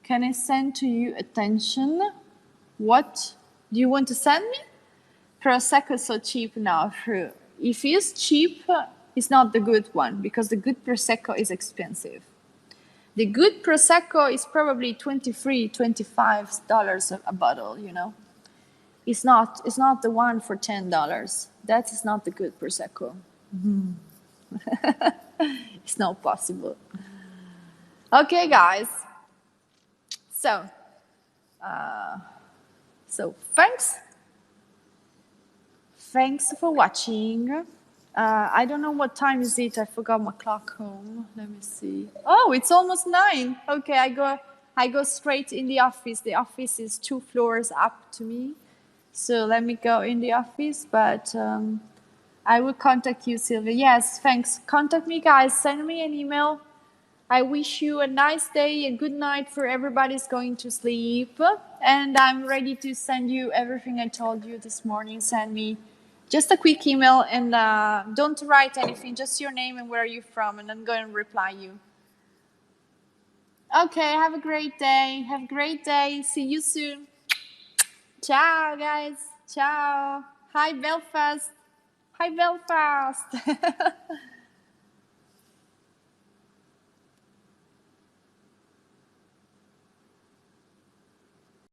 B: Can I send to you attention? What do you want to send me? Prosecco is so cheap now. If it's cheap, It's not the good one, because the good Prosecco is expensive. The good Prosecco is probably $23, $25 a bottle, you know. It's not the one for $10. That is not the good Prosecco. It's not possible. Okay, guys. So thanks for watching. I don't know what time is it. I forgot my clock home. Let me see. Oh, it's almost 9. Okay, I go straight in the office. The office is 2 floors up to me. So let me go in the office, but I will contact you, Sylvia. Yes, thanks. Contact me, guys. Send me an email. I wish you a nice day and good night for everybody's going to sleep. And I'm ready to send you everything I told you this morning. Send me just a quick email, and don't write anything, just your name and where you're from, and I'm going to reply you. Okay, have a great day. Have a great day. See you soon. Ciao, guys. Ciao. Hi, Belfast. Hi, Belfast.